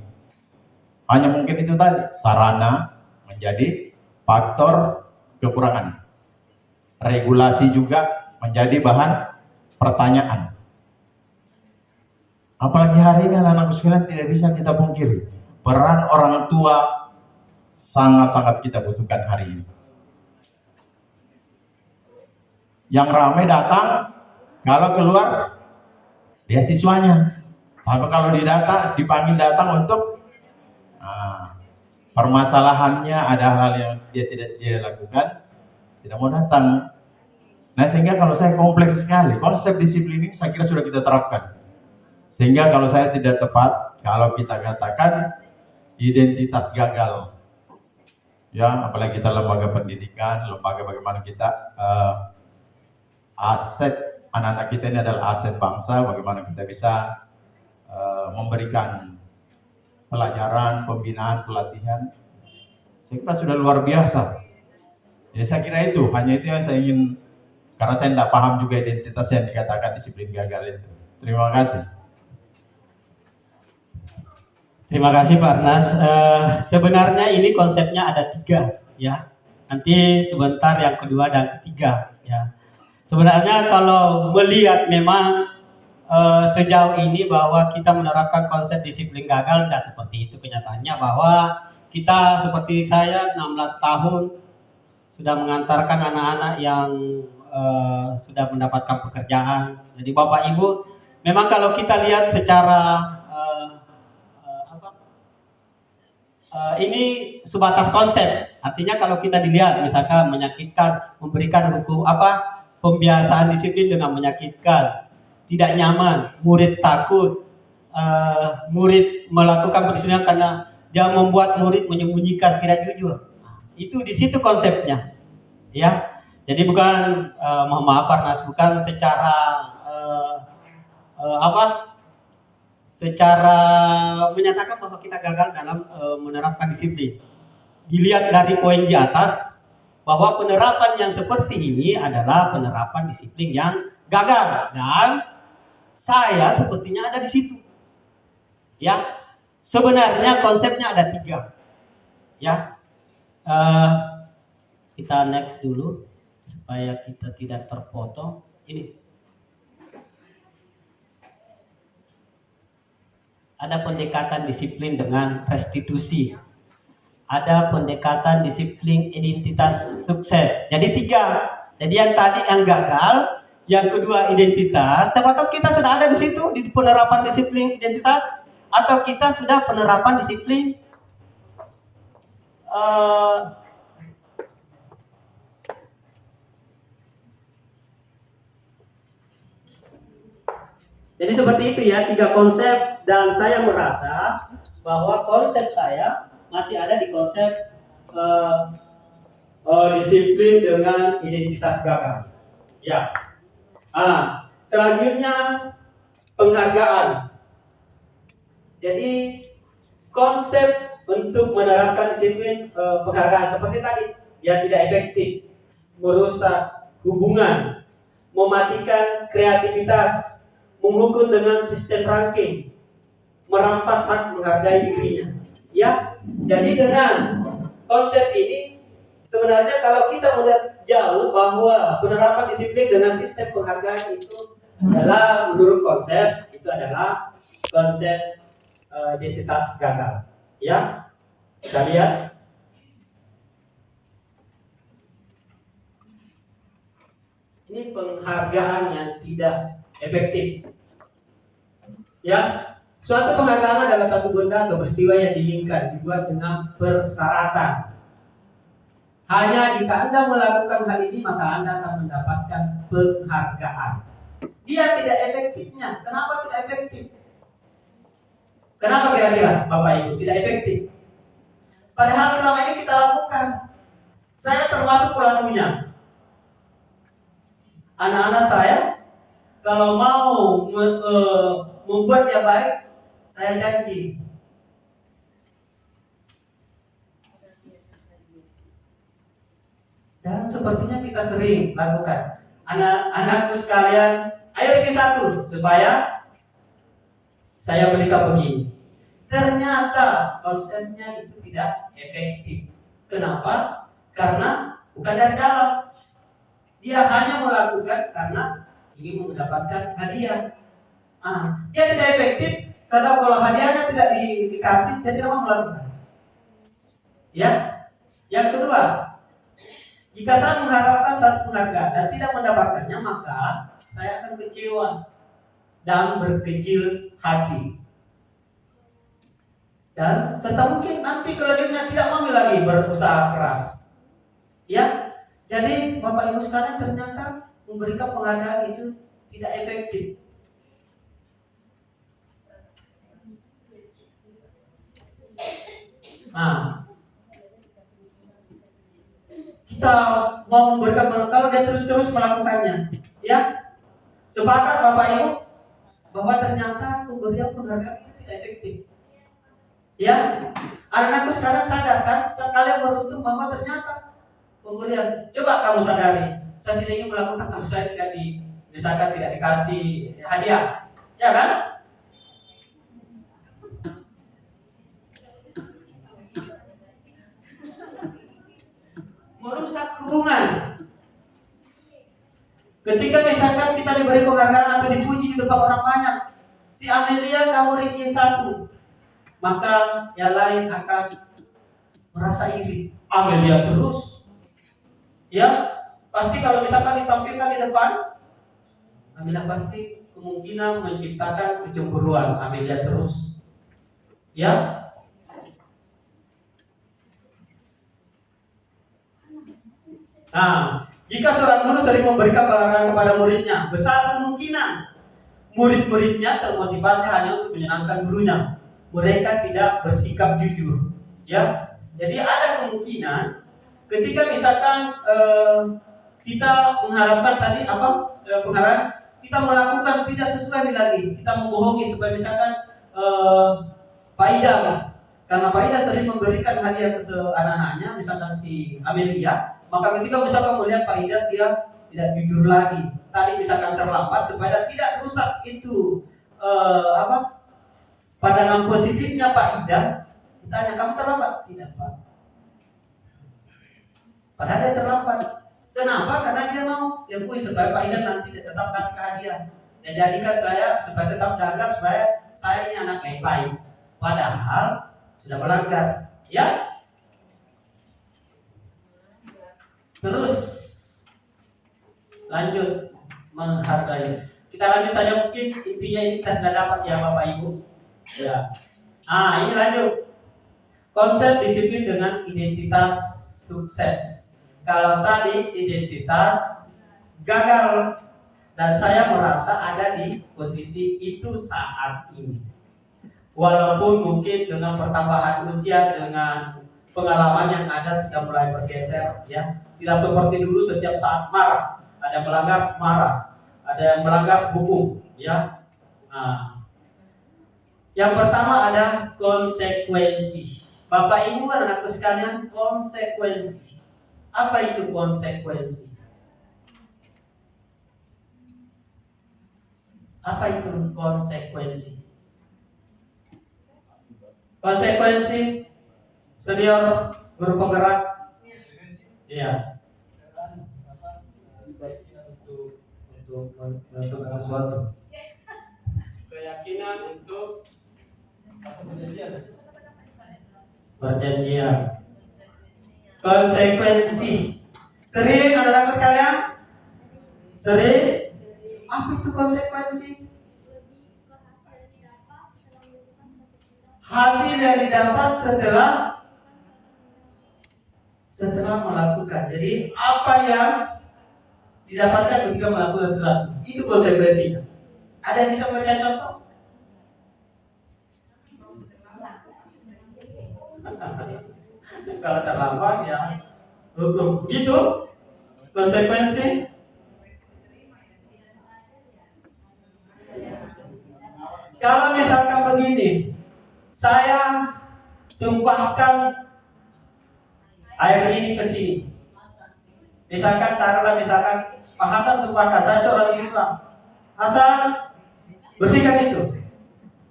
Hanya mungkin itu tadi, sarana menjadi faktor kekurangan. Regulasi juga menjadi bahan pertanyaan. Apalagi hari ini anak-anak sekalian tidak bisa kita pungkiri, peran orang tua sangat-sangat kita butuhkan hari ini. Yang ramai datang kalau keluar beasiswanya. Tapi kalau dipanggil datang untuk permasalahannya, ada hal yang dia tidak dia lakukan, tidak mau datang. Nah, sehingga kalau saya kompleks sekali konsep disiplin ini, saya kira sudah kita terapkan. Sehingga kalau saya tidak tepat, kalau kita katakan identitas gagal, ya, apalagi kita lembaga pendidikan, lembaga bagaimana kita aset anak-anak kita ini adalah aset bangsa, bagaimana kita bisa memberikan pelajaran, pembinaan, pelatihan. Saya kira sudah luar biasa. Ya, saya kira itu, hanya itu yang saya ingin, karena saya tidak paham juga identitas yang dikatakan disiplin gagal itu. Terima kasih. Terima kasih Pak Arnas. Sebenarnya ini konsepnya ada 3 ya. Nanti sebentar yang kedua dan ketiga ya. Sebenarnya kalau melihat memang sejauh ini bahwa kita menerapkan konsep disiplin gagal, tidak seperti itu kenyataannya, bahwa kita seperti saya 16 tahun sudah mengantarkan anak-anak yang sudah mendapatkan pekerjaan. Jadi Bapak Ibu, memang kalau kita lihat secara ini sebatas konsep. Artinya kalau kita dilihat misalkan menyakitkan, memberikan hukum pembiasaan disiplin dengan menyakitkan, tidak nyaman, murid takut, murid melakukan pendisiplinan karena dia membuat murid menyembunyikan, tidak jujur. Itu di situ konsepnya, ya. Jadi bukan, mohon maaf Parnas, bukan secara secara menyatakan bahwa kita gagal dalam menerapkan disiplin. Dilihat dari poin di atas bahwa penerapan yang seperti ini adalah penerapan disiplin yang gagal, dan saya sepertinya ada di situ. Ya, sebenarnya konsepnya ada 3. Ya, kita next dulu supaya kita tidak terpotong. Ini ada pendekatan disiplin dengan restitusi, ada pendekatan disiplin identitas sukses. Jadi 3. Jadi yang tadi yang gagal, yang kedua identitas. Siapa tahu kita sudah ada di situ di penerapan disiplin identitas, atau kita sudah penerapan disiplin jadi seperti itu ya, 3 konsep, dan saya merasa bahwa konsep saya masih ada di konsep disiplin dengan identitas gagal. Ya. Selanjutnya penghargaan. Jadi konsep untuk menerapkan disiplin penghargaan seperti tadi, dia tidak efektif, merusak hubungan, mematikan kreativitas, menghukum dengan sistem ranking, merampas hak menghargai dirinya. Ya, jadi dengan konsep ini sebenarnya kalau kita melihat jauh bahwa penerapan disiplin dengan sistem penghargaan itu adalah, menurut konsep itu adalah konsep identitas gagal. Ya, kita lihat. Ini penghargaan yang tidak efektif. Ya, suatu penghargaan adalah satu benda atau peristiwa yang diinginkan, dibuat dengan persyaratan. Hanya jika Anda melakukan hal ini, maka Anda akan mendapatkan penghargaan. Dia tidak efektifnya. Kenapa tidak efektif? Kenapa kira-kira Bapak Ibu tidak efektif? Padahal selama ini kita lakukan. Saya termasuk pelakunya. Anak-anak saya kalau mau membuat yang baik, saya janji. Dan sepertinya kita sering lakukan. Anak-anakku sekalian, ayo bikin 1 supaya saya berikan begini. Ternyata konsepnya itu tidak efektif. Kenapa? Karena bukan dari dalam. Dia hanya melakukan karena ingin mendapatkan hadiah. Dia tidak efektif karena kalau hadiahnya tidak dikasih, dia tidak mau melakukan. Ya. Yang kedua, jika saya mengharapkan suatu penghargaan dan tidak mendapatkannya, maka saya akan kecewa. dan berkecil hati. Dan serta mungkin nanti kelanjutnya tidak mau lagi berusaha keras. Ya, jadi Bapak Ibu sekalian, ternyata memberikan penghargaan itu tidak efektif. Nah, kita mau memberikan kalau dia terus-terus melakukannya, ya, sepakat Bapak Ibu bahwa ternyata pemberian penghargaan itu tidak efektif. Ya, anak-anakku sekarang sadar kan? Kalian beruntung bahwa ternyata pemberian. Coba kamu sadari, saya tidak ingin melakukan kalau saya tidak misalkan tidak dikasih hadiah, ya kan? Merusak hubungan. Ketika misalkan kita diberi penghargaan atau dipuji di depan orang banyak, si Amelia kamu ranking 1, maka yang lain akan merasa iri. Amelia terus, ya pasti kalau misalkan ditampilkan di depan, Amelia pasti kemungkinan menciptakan kecemburuan. Amelia terus, ya. Nah, jika seorang guru sering memberikan penghargaan kepada muridnya, besar kemungkinan murid-muridnya termotivasi hanya untuk menyenangkan gurunya. Mereka tidak bersikap jujur, ya. Jadi ada kemungkinan ketika misalkan kita mengharapkan tadi penghargaan, kita melakukan tidak sesuai lagi, kita membohongi supaya misalkan Pak Ida, karena Pak Ida sering memberikan hadiah ke anak-anaknya, misalkan si Amelia, maka ketika misalkan melihat Pak Ida dia tidak jujur lagi. Tadi misalkan terlambat supaya tidak rusak itu pandangan positifnya Pak Ida. Ditanya, kamu terlambat? Tidak, Pak. Padahal dia terlambat. Kenapa? Karena dia mau diakui supaya Pak Ida nanti tetap kasih hadiah. Dan jadikan saya supaya tetap dianggap supaya saya ini anak baik-baik. Padahal sudah melanggar. Ya? Terus lanjut menghargai. Kita lanjut saja, mungkin intinya ini kita sudah dapat ya Bapak Ibu. Ya. Ini lanjut. Konsep disiplin dengan identitas sukses. Kalau tadi identitas gagal, dan saya merasa ada di posisi itu saat ini. Walaupun mungkin dengan pertambahan usia, dengan pengalaman yang ada sudah mulai bergeser, ya. Tidak seperti dulu setiap saat marah, ada yang melanggar marah, ada yang melanggar hukum, ya. Nah, yang pertama ada konsekuensi. Bapak Ibu dan anakku sekalian, konsekuensi. Apa itu konsekuensi? Apa itu konsekuensi? Konsekuensi, senior guru penggerak. Iya. Untuk sesuatu. Keyakinan untuk perjanjian. Konsekuensi. Sering anak-anakku sekalian? Sering? Apa itu konsekuensi? Hasil yang didapat setelah melakukan. Jadi apa yang didapatkan ketika melakukan sesuatu, itu konsekuensinya. Ada yang bisa memberikan contoh? Kalau terlambat ya hukum. Begitu konsekuensi. Kalau misalkan begini, saya tumpahkan air ini ke sini. Misalkan taruhlah Pak Hasan tumpahkan, saya seorang siswa. Hasan bersihkan itu.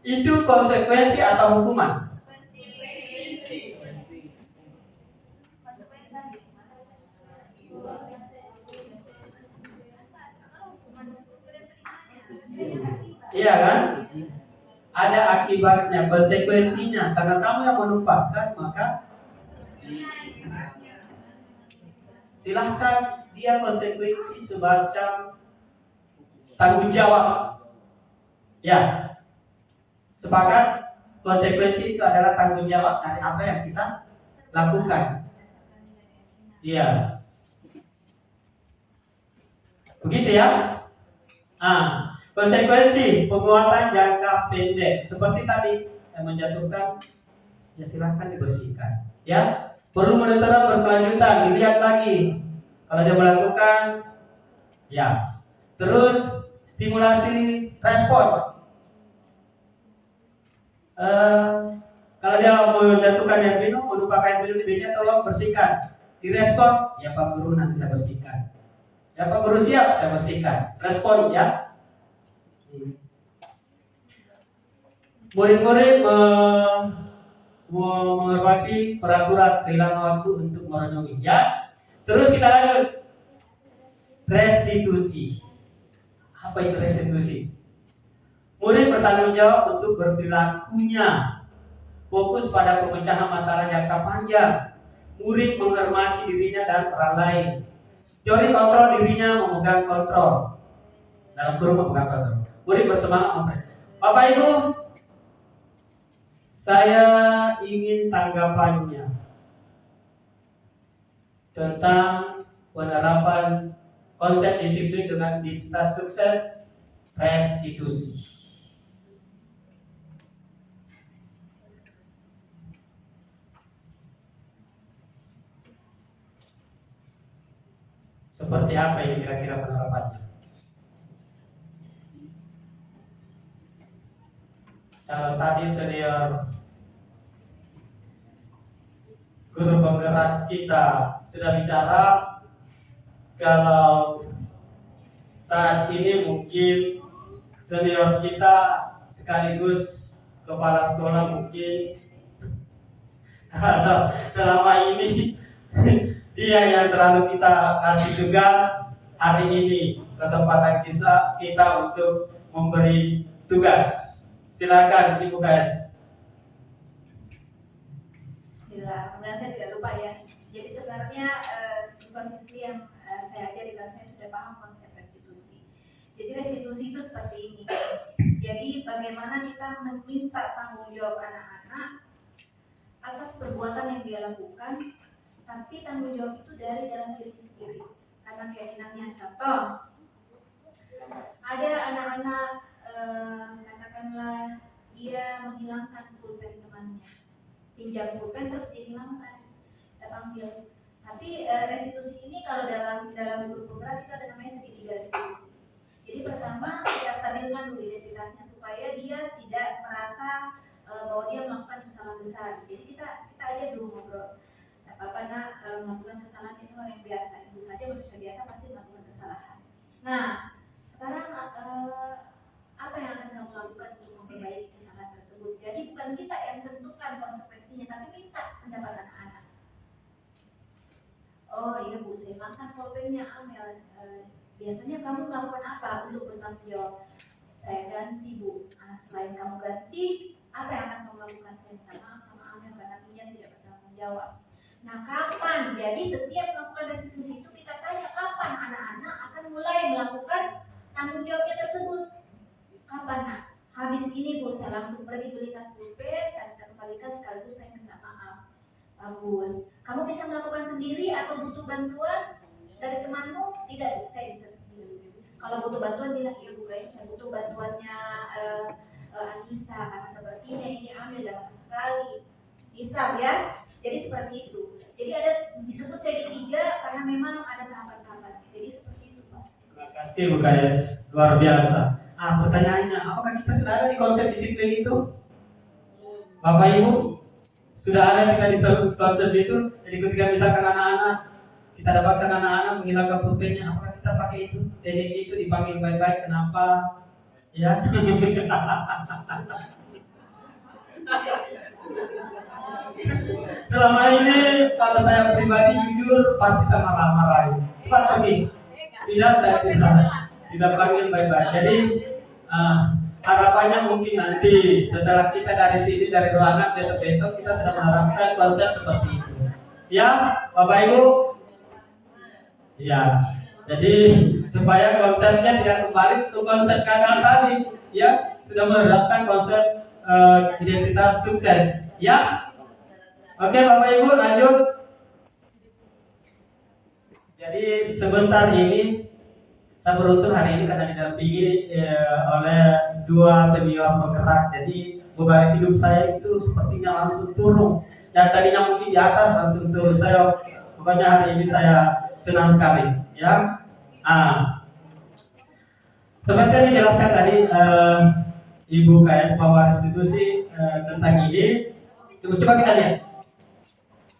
Itu konsekuensi atau hukuman? Iya kan? Ada akibatnya, konsekuensinya. Karena kamu yang menumpahkan, maka silahkan dia konsekuensi semacam tanggung jawab. Ya, sepakat. Konsekuensi itu adalah tanggung jawab dari apa yang kita lakukan. Iya, begitu ya. Konsekuensi perbuatan jangka pendek seperti tadi yang menjatuhkan, ya silahkan dibersihkan. Ya, perlu monitoring berkelanjutan, dilihat lagi. Kalau dia melakukan, ya. Terus stimulasi respon. Kalau dia menjatuhkan yang minum, melupakan yang minum di meja, tolong bersihkan. Direspon, ya Pak Guru nanti saya bersihkan. Ya Pak Guru siap, saya bersihkan. Respon ya. Murid-murid menghormati peraturan, kehilangan waktu untuk merenungi. Ya. Terus kita lanjut. Restitusi. Apa itu restitusi? Murid bertanggung jawab untuk berperilakunya. Fokus pada pemecahan masalah jangka panjang. Murid menghormati dirinya dan orang lain. Teori kontrol dirinya, memegang kontrol. Dalam kurung memegang kontrol. Murid bersemangat. Bapak Ibu, saya ingin tanggapannya tentang penerapan konsep disiplin dengan identitas sukses restitusi. Seperti apa ini kira-kira penerapannya? Kalau tadi senior guru penggerak kita sudah bicara, kalau saat ini mungkin senior kita sekaligus kepala sekolah mungkin kalau selama ini dia yang selalu kita kasih tugas, hari ini kesempatan kita untuk memberi tugas. Silakan Ibu guys. Bismillah, kemudian saya tidak lupa ya. Jadi sebenarnya siswa-siswi yang saya ajar di kelas saya sudah paham konsep restitusi. Jadi restitusi itu seperti ini. Jadi bagaimana kita meminta tanggung jawab anak-anak atas perbuatan yang dia lakukan, tapi tanggung jawab itu dari dalam diri sendiri karena keinginannya. Contoh, ada anak-anak katakanlah dia menghilangkan pulpen temannya, pinjam pulpen terus dihilangkan, kita panggil. Tapi restitusi ini kalau dalam guru penggerak itu ada namanya segitiga restitusi. Jadi pertama kita stabilkan dulu identitasnya supaya dia tidak merasa bahwa dia melakukan kesalahan besar. Jadi kita aja dulu ngobrol. Apa nak, melakukan kesalahan itu hal yang biasa. Itu saja manusia biasa pasti melakukan kesalahan. Nah, sekarang apa yang akan kamu lakukan untuk memperbaiki kesalahan tersebut? Jadi bukan kita yang tentukan konsekuensinya, tapi minta pendapat anak-anak. Oh iya Bu, saya makan pulpennya Amel. Biasanya kamu melakukan apa untuk bertanggung jawab? Saya ganti Bu. Selain kamu ganti, apa yang akan kamu lakukan? Saya minta maaf sama Amel karena dia tidak bertanggung jawab. Nah, kapan? Jadi setiap melakukan restitusi itu kita tanya kapan anak-anak akan mulai melakukan tanggung jawabnya tersebut. Kapan nak? Habis ini Bu, saya langsung pergi belikan pulpen, saya minta kembalikan sekaligus saya minta maaf. Bagus. Kamu bisa melakukan sendiri atau butuh bantuan dari temanmu? Tidak, saya bisa sendiri. Kalau butuh bantuan bilang iya Bu, kayaknya saya butuh bantuannya Anissa karena sepertinya ini ambil dalam sekali. Bisa ya? Jadi seperti itu. Jadi ada disebut segitiga karena memang ada tahapan-tahapan. Jadi seperti itu Mas. Terima kasih Bu Kayes, luar biasa. Pertanyaannya, apakah kita sudah ada di konsep disiplin itu? Bapak Ibu, sudah ada kita di konsep itu? Jadi ketika misalkan anak-anak, kita dapatkan anak-anak menghilangkan pulpennya, apakah kita pakai itu? Teknik itu dipanggil baik-baik, kenapa? Ya. Selama ini kalau saya pribadi jujur pasti saya marah-marahin. Cepat pergi. Tidak, saya tidak panggil baik-baik. Jadi harapannya mungkin nanti setelah kita dari sini dari ruangan besok-besok kita sudah menerapkan konsep seperti itu. Ya, Bapak Ibu. Ya. Jadi supaya konsepnya tidak kembali ke konsep gagal tadi, ya. sudah menerapkan konsep identitas sukses. Ya, oke Bapak Ibu lanjut. Jadi sebentar ini saya beruntung hari ini karena didampingi oleh dua senior penggerak. Jadi beban hidup saya itu sepertinya langsung turun. Yang tadinya mungkin di atas langsung turun. Saya pokoknya hari ini saya senang sekali. Ya, seperti yang dijelaskan tadi Ibu KS Power Institusi tentang ini. Coba kita lihat.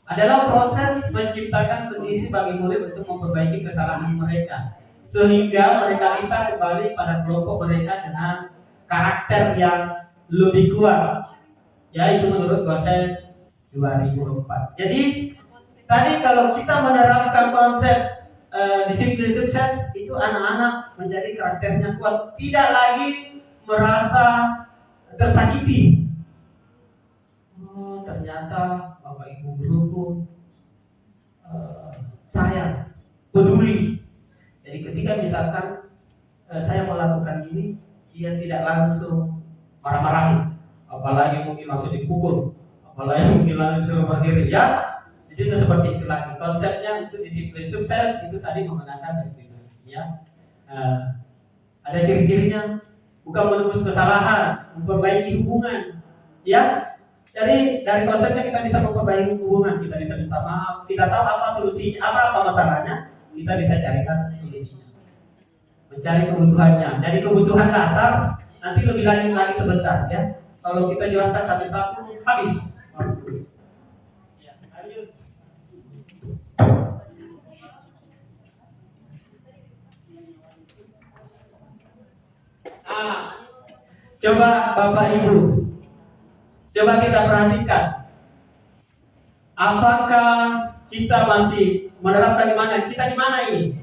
Adalah proses menciptakan kondisi bagi murid untuk memperbaiki kesalahan mereka, sehingga mereka bisa kembali pada kelompok mereka dengan karakter yang lebih kuat. Ya, itu menurut dosen 2004. Jadi tadi kalau kita menerapkan konsep disiplin sukses, itu anak-anak menjadi karakternya kuat, tidak lagi merasa tersakiti. Ternyata Bapak Ibu guruku saya peduli. Jadi ketika misalkan saya melakukan ini, dia tidak langsung marah-marahin, apalagi mungkin langsung dipukul, apalagi mungkin langsung disuruh berdiri. Ya, jadi itu seperti itu lagi. Konsepnya itu disiplin sukses itu tadi menggunakan restitusi. Ya, ada ciri-cirinya, bukan menebus kesalahan, memperbaiki hubungan. Ya. Jadi dari konsepnya kita bisa memperbaiki hubungan, kita bisa minta maaf, kita tahu apa solusinya, apa masalahnya, kita bisa carikan solusinya. Mencari kebutuhannya. Jadi kebutuhan dasar nanti lebih lanjut lagi sebentar ya. Kalau kita jelaskan satu-satu habis. Ya, lanjut. Coba Bapak Ibu, coba kita perhatikan, apakah kita masih menerapkan di mana? Kita di mana ini?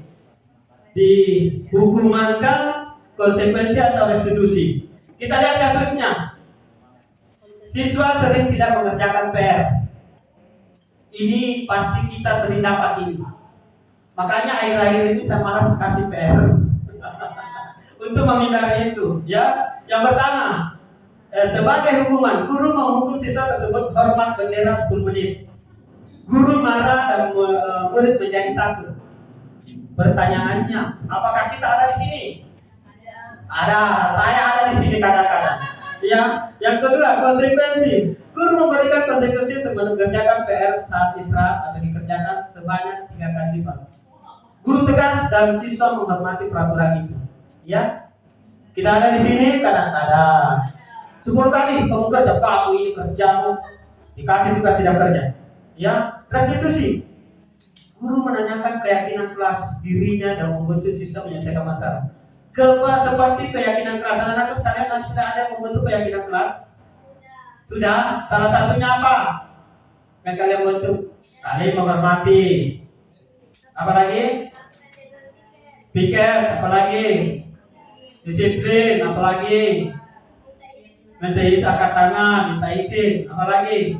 Di hukumankah, konsekuensi atau restitusi? Kita lihat kasusnya. Siswa sering tidak mengerjakan PR. Ini pasti kita sering dapat ini. Makanya akhir-akhir ini saya malas kasih PR untuk menghindari itu. Ya, yang pertama. Sebagai hukuman, guru menghukum siswa tersebut hormat bendera 10 menit. Guru marah dan murid menjadi takut. Pertanyaannya, apakah kita ada di sini? Ada, saya ada di sini kadang-kadang. Ya, yang kedua, konsekuensi. Guru memberikan konsekuensi untuk mengerjakan PR saat istirahat atau dikerjakan sebanyak 3 kali lipat. Guru tegas dan siswa menghormati peraturan itu. Ya, kita ada di sini kadang-kadang 10 kali kamu kerja, kamu ini kerjamu, dikasih tugas tidak kerja. Ya, restitusi. Guru menanyakan keyakinan kelas dirinya dan membantu siswa menyelesaikan masalah. Seperti keyakinan kelas, anak-anak sekalian kan sudah ada yang membentuk keyakinan kelas? Sudah. Salah satunya apa yang kalian bentuk? Saling menghormati. Apalagi? Piket. Apalagi? Disiplin. Apalagi? Minta angkat tangan, minta izin, apalagi?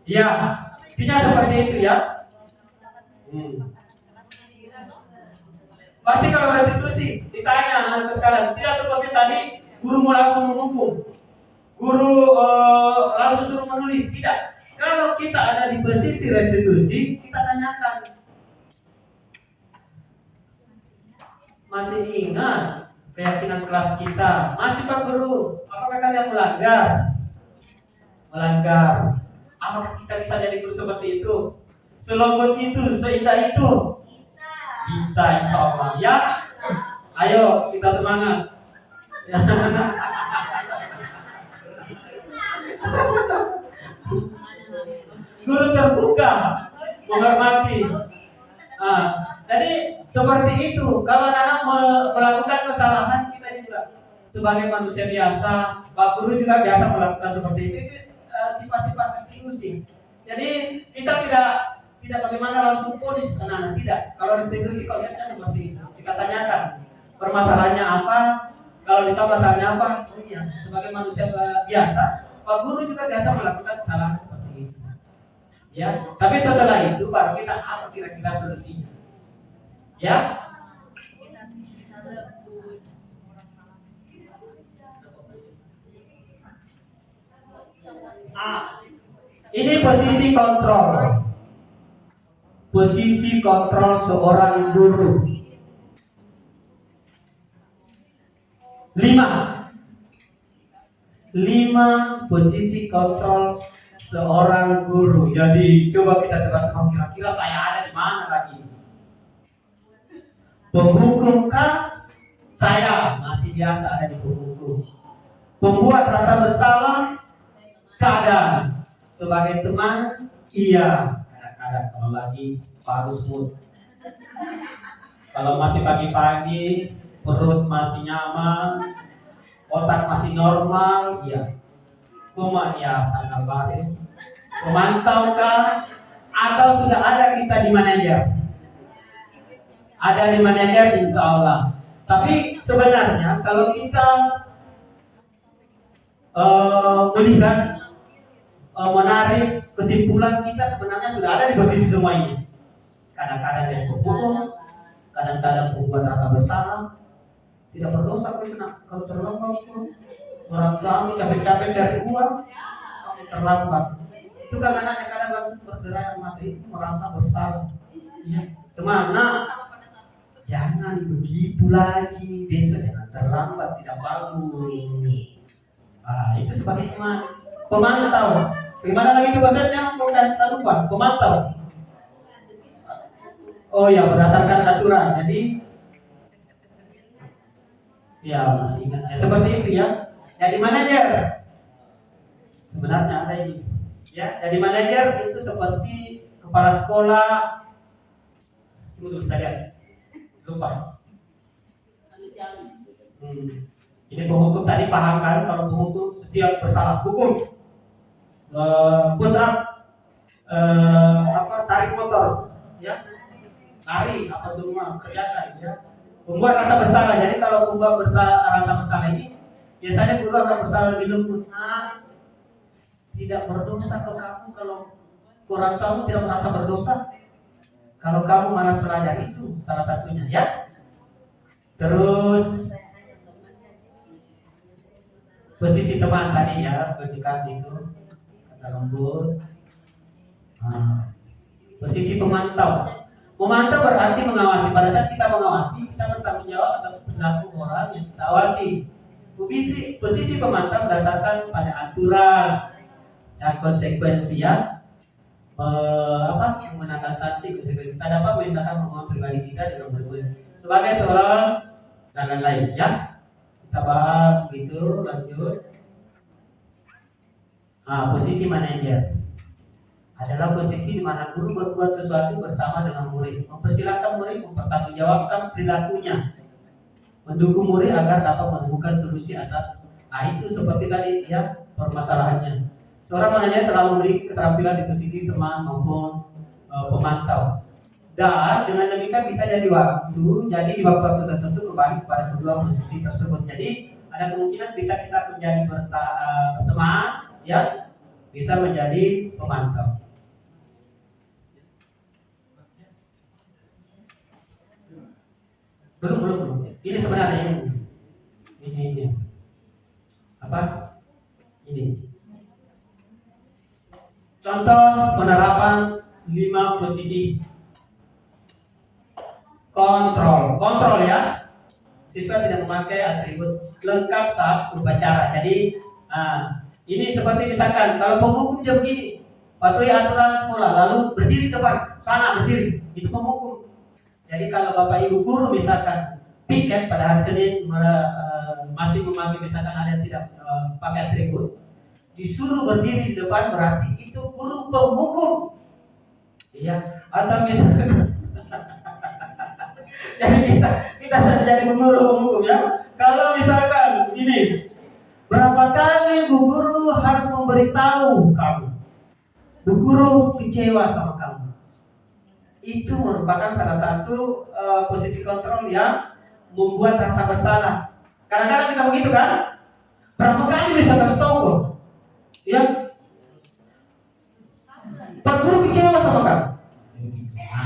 Ya, intinya seperti itu ya. Pasti kalau restitusi ditanya anak sekalian, tidak seperti tadi guru mau langsung menghukum, guru langsung suruh menulis, tidak. Kalau kita ada di posisi restitusi, kita tanyakan, masih ingat keyakinan kelas kita? Masih Pak Guru, apakah kalian melanggar? Melanggar. Apakah kita bisa jadi guru seperti itu? Selembut itu, seindah itu? Bisa, insya Allah. Ya, ayo kita semangat. Guru terbuka, menghormati. Jadi seperti itu. Kalau anak-anak melakukan kesalahan, kita juga sebagai manusia biasa, Pak Guru juga biasa melakukan seperti itu. Itu sifat-sifat restitusi. Jadi kita tidak bagaimana langsung ponis anak-anak, tidak. Kalau restitusi konsepnya seperti itu. Kita tanyakan permasalahannya apa, kalau ditambah masalahnya apa. Oh iya, sebagai manusia biasa, Pak Guru juga biasa melakukan kesalahan seperti itu. Ya, tapi setelah itu baru kita apa kira-kira solusinya. Ya. Ini posisi kontrol. Posisi kontrol seorang guru. 5 posisi kontrol seorang guru. Jadi coba kita tebak-tebak kira-kira saya ada di mana lagi. Penghukum kah? Saya masih biasa ada di penghukum. Pembuat rasa bersalah? Kadang. Sebagai teman? Iya. Kadang-kadang kalau lagi harus mood. Kalau masih pagi-pagi, perut masih nyaman, otak masih normal, iya. Cuma ya tanggal baru. Memantau kah? Atau sudah ada kita di manajer? Ada di manajer, insya Allah. Tapi sebenarnya kalau kita melihat menarik kesimpulan, kita sebenarnya sudah ada di posisi semua ini. Kadang-kadang yang berhukum, kadang-kadang membuat rasa bersalah, tidak berdosa kalau terlambat pun. Orang kami capek-capek cari uang, kami terlambat. Itu kan anaknya kadang langsung bergerak mata itu merasa bersalah. Ya, kemana? Jangan begitu lagi, besok jangan terlambat, tidak bagus. Itu sebagai pemantau. Gimana lagi itu bahasanya? Bukan lupa, pemantau. Oh ya, berdasarkan aturan. Jadi ya masih ingat ya, seperti itu ya. Jadi manajer sebenarnya ada ini ya. Jadi manajer itu seperti kepala sekolah. Tunggu bisa lihat. Lupa. Ini penghukum tadi paham kan? Kalau penghukum setiap bersalah hukum, push up, tarik motor, ya, lari, apa semua kerjakan, ya. Membuat rasa bersalah. Jadi kalau membuat rasa bersalah ini, biasanya guru akan bersalah lebih lembut. Tidak berdosa ke kamu kalau orang kamu tidak merasa berdosa. Kalau kamu malas belajar, itu salah satunya, ya. Terus posisi teman tadi ya, berdekat itu kata lembut. Posisi pemantau. Memantau berarti mengawasi. Pada saat kita mengawasi, kita bertanggung jawab atas perilaku orang yang kita awasi. Posisi pemantau berdasarkan pada aturan dan konsekuensi ya. Menggunakan sanksi konsekuensi. Kita dapat misalkan hubungan pribadi kita dengan berbuat sebagai seorang dan lain-lain ya. Kita bahas begitu, lanjut. Posisi manajer adalah posisi di mana guru berbuat sesuatu bersama dengan murid, mempersilahkan murid mempertanggungjawabkan perilakunya, mendukung murid agar dapat menemukan solusi atas. Itu seperti tadi ya permasalahannya. Seorang manajer telah memiliki keterampilan di posisi teman maupun pemantau. Dan dengan demikian bisa jadi di waktu tertentu kembali kepada kedua posisi tersebut. Jadi ada kemungkinan bisa kita menjadi berteman, ya, bisa menjadi pemantau. Belum. Ini sebenarnya ini. Apa? Ini. Contoh penerapan 5 posisi kontrol ya. Siswa tidak memakai atribut lengkap saat upacara. Jadi ini seperti misalkan kalau penghukum dia begini, patuhi aturan sekolah, lalu berdiri depan sana berdiri, itu penghukum. Jadi kalau bapak ibu guru misalkan piket pada hari Senin masih memakai misalkan ada yang tidak pakai atribut, disuruh berdiri di depan, berarti itu guru penghukum, iya. Atau misalkan jadi kita saja jadi guru penghukum ya. Kalau misalkan ini, berapa kali bu guru harus memberitahu kamu, bu guru kecewa sama kamu, itu merupakan salah satu posisi kontrol yang membuat rasa bersalah. Kadang-kadang kita begitu kan, berapa kali bisa kasih tahu ya, Pak Guru kecewa sama kamu.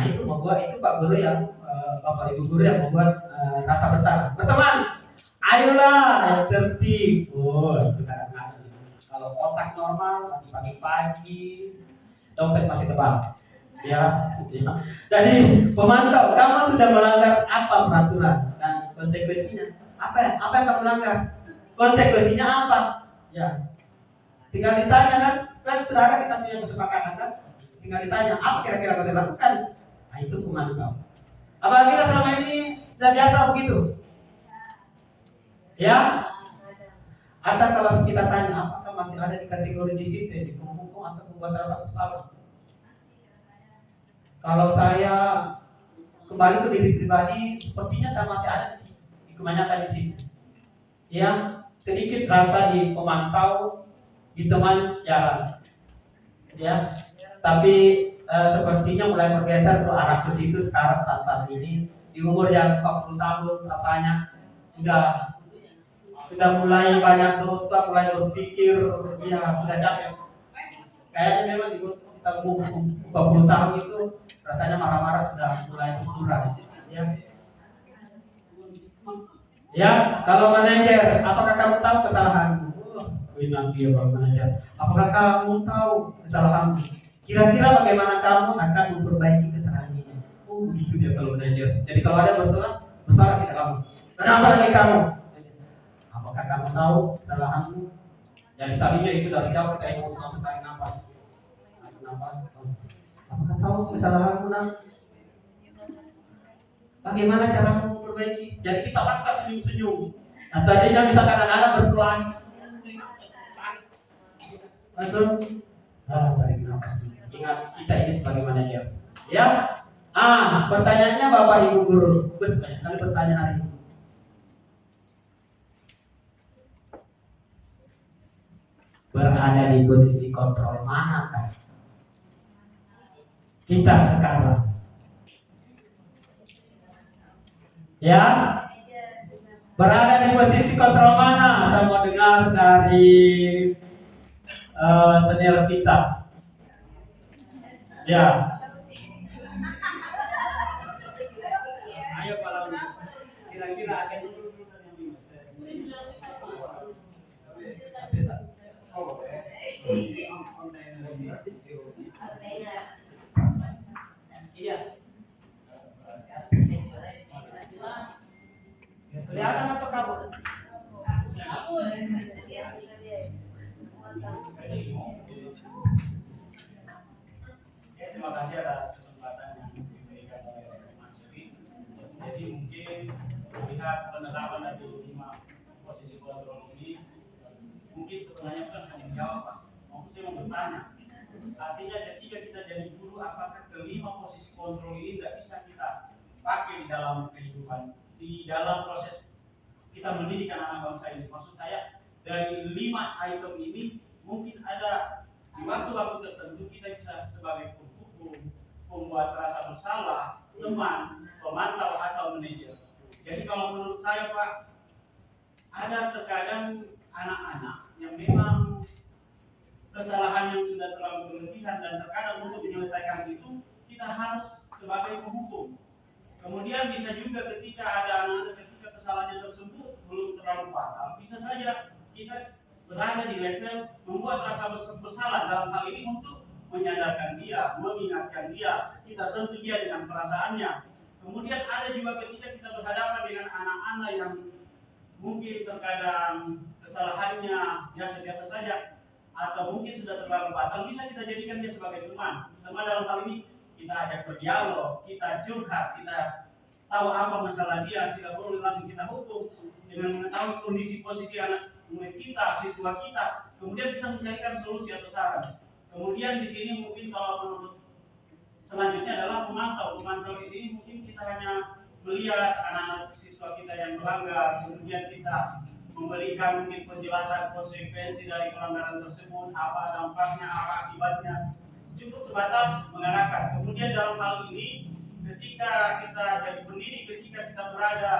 Itu membuat Pak Guru yang Bapak Ibu Guru yang membuat rasa bersalah. Berteman, ayolah yang tertib. Itu kadang-kadang. Kalau Kalau otak normal masih pagi-pagi, dompet masih tebal. Ya. Jadi pemantau, kamu sudah melanggar apa peraturan dan konsekuensinya? Apa yang kamu langgar? Konsekuensinya apa? Ya. Tinggal ditanya kan sudah ada kita punya kesepakatan kan? Tinggal ditanya apa kira-kira harus dilakukan. Nah itu pemantau. Apakah kita selama ini sudah biasa begitu? Ya? Atau kalau kita tanya apakah masih ada di kategori disiplin, di penghukum atau pembuat rasa bersalah? Kalau saya kembali ke diri pribadi, sepertinya saya masih ada di situ, kebanyakan di situ. Ya, sedikit rasa di pemantau, di teman jalan. Ya, tapi sepertinya mulai bergeser ke arah ke situ sekarang saat ini di umur yang 40 tahun rasanya sudah mulai banyak dosa, mulai berpikir, ya sudah capek. Kayaknya memang di kita umur 40 tahun itu rasanya marah-marah sudah mulai berkurang. Ya, kalau manajer, apakah kamu tahu kesalahanmu? Nanti ya manajer, apakah kamu tahu kesalahanmu? Kira-kira bagaimana kamu akan memperbaiki kesalahan ini? Oh, begitu dia kalau manajer. Jadi kalau ada bersalah tidak kamu. Kenapa lagi kamu? Apakah kamu tahu kesalahanmu? Jadi tadinya itu dari jauh kita emosi langsung tarik nafas. Apakah tahu kesalahanmu nak? Bagaimana cara memperbaiki? Jadi kita paksa senyum-senyum. Nah tadinya misalkan anak-anak berkelahi, langsung tarik nafas. Ingat kita ini sebagai manajer. Ya. Pertanyaannya Bapak Ibu guru. Banyak sekali pertanyaan hari ini. Berada di posisi kontrol manakah kita sekarang? Ya, berada di posisi kontrol mana? Saya mau dengar dari senior kita. Ya. Ayo kalau kira-kira iya. Kelihatan atau kabur? Terima kasih atas kesempatan yang diberikan oleh Mas Yuri. Jadi mungkin melihat penerapan dari 5 posisi kontrol ini, mungkin sebenarnya bukan hanya menjawab, Pak. Saya mau bertanya. Artinya ketika kita jadi guru, apakah kelima posisi kontrol ini tidak bisa kita pakai di dalam kehidupan, di dalam proses kita mendidik anak bangsa ini? Maksud saya dari 5 item ini mungkin ada di waktu-waktu tertentu kita bisa sebagai penghukum, pembuat rasa bersalah, teman, pemantau atau manajer. Jadi kalau menurut saya Pak, ada terkadang anak-anak yang memang kesalahan yang sudah terlalu berlebihan dan terkadang untuk menyelesaikan itu kita harus sebagai penghukum. Kemudian bisa juga ketika ada anak-anak ketika kesalahannya tersebut belum terlalu fatal, bisa saja kita berada di level membuat rasa bersalah dalam hal ini untuk menyadarkan dia, mengingatkan dia, kita sentuh dia dengan perasaannya. Kemudian ada juga ketika kita berhadapan dengan anak-anak yang mungkin terkadang kesalahannya biasa-biasa saja atau mungkin sudah terlalu fatal, bisa kita jadikan dia sebagai teman. Teman dalam hal ini kita ajak berdialog, kita curhat, kita tahu apa masalah dia, tidak perlu langsung kita hukum. Dengan mengetahui kondisi posisi anak murid kita, siswa kita, kemudian kita mencarikan solusi atau saran. Kemudian di sini mungkin kalau menurut selanjutnya adalah pemantau. Pemantau di sini mungkin kita hanya melihat anak-anak siswa kita yang melanggar, kemudian kita memberikan mungkin penjelasan konsekuensi dari pelanggaran tersebut, apa dampaknya, apa akibatnya. Cukup sebatas mengarahkan. Kemudian dalam hal ini, ketika kita jadi pendidik, ketika kita berada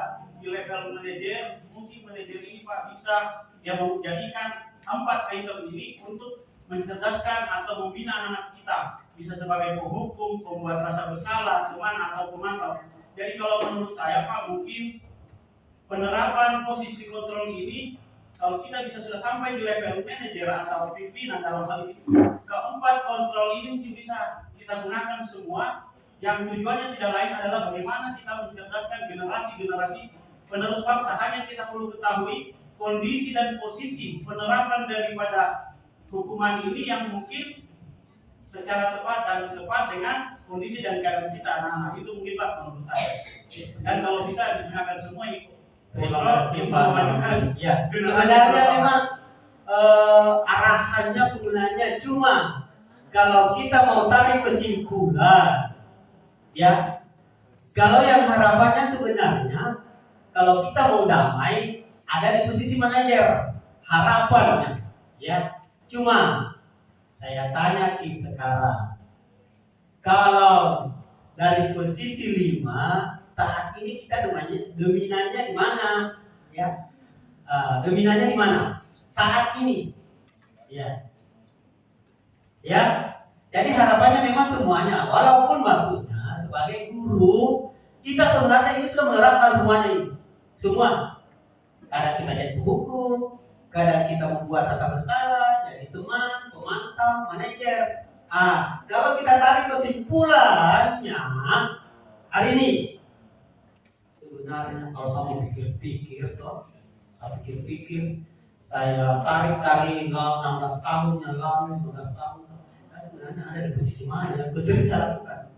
di level manajer, mungkin manajer ini Pak bisa yang menjadikan 4 item ini untuk mencerdaskan atau membina anak kita, bisa sebagai penghukum, pembuat rasa bersalah, teman atau pemantau. Jadi kalau menurut saya Pak, mungkin penerapan posisi kontrol ini kalau kita bisa sudah sampai di level manajer atau pimpinan dalam hal ini, keempat kontrol ini mungkin bisa kita gunakan semua, yang tujuannya tidak lain adalah bagaimana kita mencerdaskan generasi-generasi penerus bangsa. Hanya kita perlu ketahui kondisi dan posisi penerapan daripada hukuman ini yang mungkin secara tepat dan tepat dengan kondisi dan keadaan kita anak-anak. Itu mungkin Pak menurut saya. Dan kalau bisa digunakan semua ini. Terima kasih Pak. Ya, Generasi sebenarnya bangsa. memang arahannya penggunaannya cuma kalau kita mau tarik kesimpulan, ya, kalau yang harapannya sebenarnya kalau kita mau damai ada di posisi manajer harapannya, ya. Cuma saya tanya Ki sekarang, kalau dari posisi 5 saat ini kita dominannya di mana? Ya, dominannya di mana? Saat ini, ya, ya. Jadi harapannya memang semuanya, walaupun maksudnya sebagai guru kita sebenarnya ini sudah menerapkan semuanya ini, semua. Kadang kita jadi penghukum, kadang kita membuat rasa bersalah, jadi teman, pemantau, manajer. Kalau kita tarik kesimpulannya hari ini, sebenarnya kalau saya mau pikir-pikir toh, saya tarik 16 tahun yang lalu, 15 tahun, saya sebenarnya ada di posisi mana yang sering saya lakukan.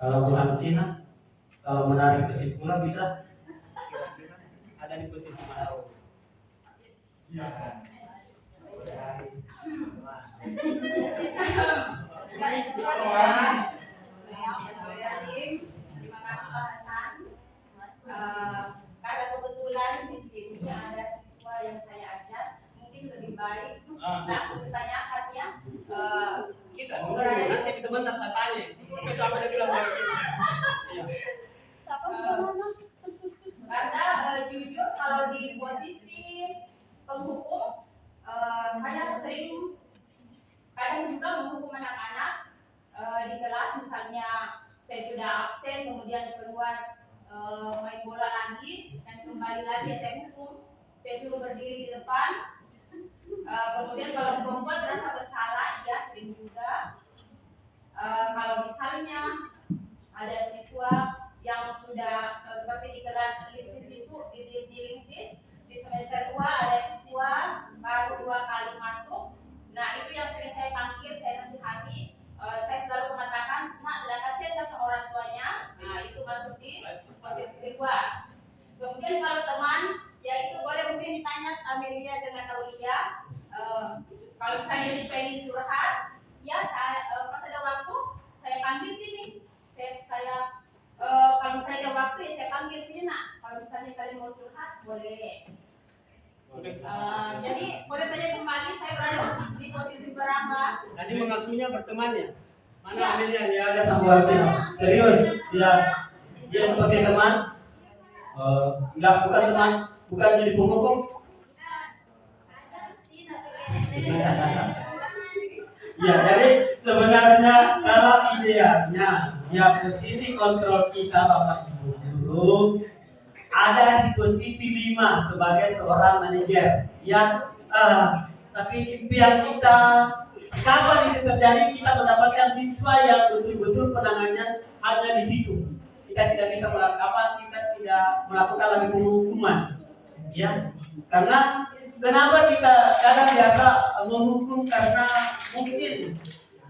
Kalau Bu Hamsina, kalau menarik kesimpulan bisa ada di posisi mana? Terima kasih Pak Hasan. Karena kebetulan di sini ada siswa yang saya ajar, mungkin lebih baik langsung ditanyakan ya. Kita nanti sebentar saya tanya. Itu coba dia bilang dari sini. Karena jujur kalau di posisi penghukum, saya sering kadang juga menghukum anak-anak di kelas. Misalnya saya sudah absen, kemudian keluar main bola lagi, dan kembali lagi saya hukum, saya suruh berdiri di depan. Kemudian kalau perempuan merasa bersalah, iya sering juga. Kalau misalnya ada siswa yang sudah seperti di kelas di semester 2 ada siswa baru 2 kali masuk. Nah itu yang sering saya panggil, saya nasihati. Saya selalu mengatakan, nak kasihan sama orang tuanya. Nah itu masuk di posisi kedua. Kemudian kalau teman, ya itu boleh mungkin ditanya Amelia dengan Aulia. Kalau misalnya pengen curhat, ya saya pas ada waktu saya panggil sini. Saya kalau misalnya ada waktu ya saya panggil sini nak. Kalau misalnya kalian mau curhat boleh. Jadi boleh tanya kembali saya berada di posisi berapa? Tadi mengakunya berteman ya. Mana Ya. Amelia dia ada sama saya. Serius, dia seperti teman. Enggak, bukan teman, bukan jadi penghukum. Ya, jadi sebenarnya kalau idealnya ya posisi kontrol kita Bapak Ibu guru ada di posisi 5 sebagai seorang manajer yang tapi impian kita kapan itu terjadi kita mendapatkan siswa yang betul-betul penanganannya ada di situ. Kita tidak bisa melakukan kita tidak melakukan lagi penghukuman. Ya. Karena kenapa kita kadang biasa menghukum karena mungkin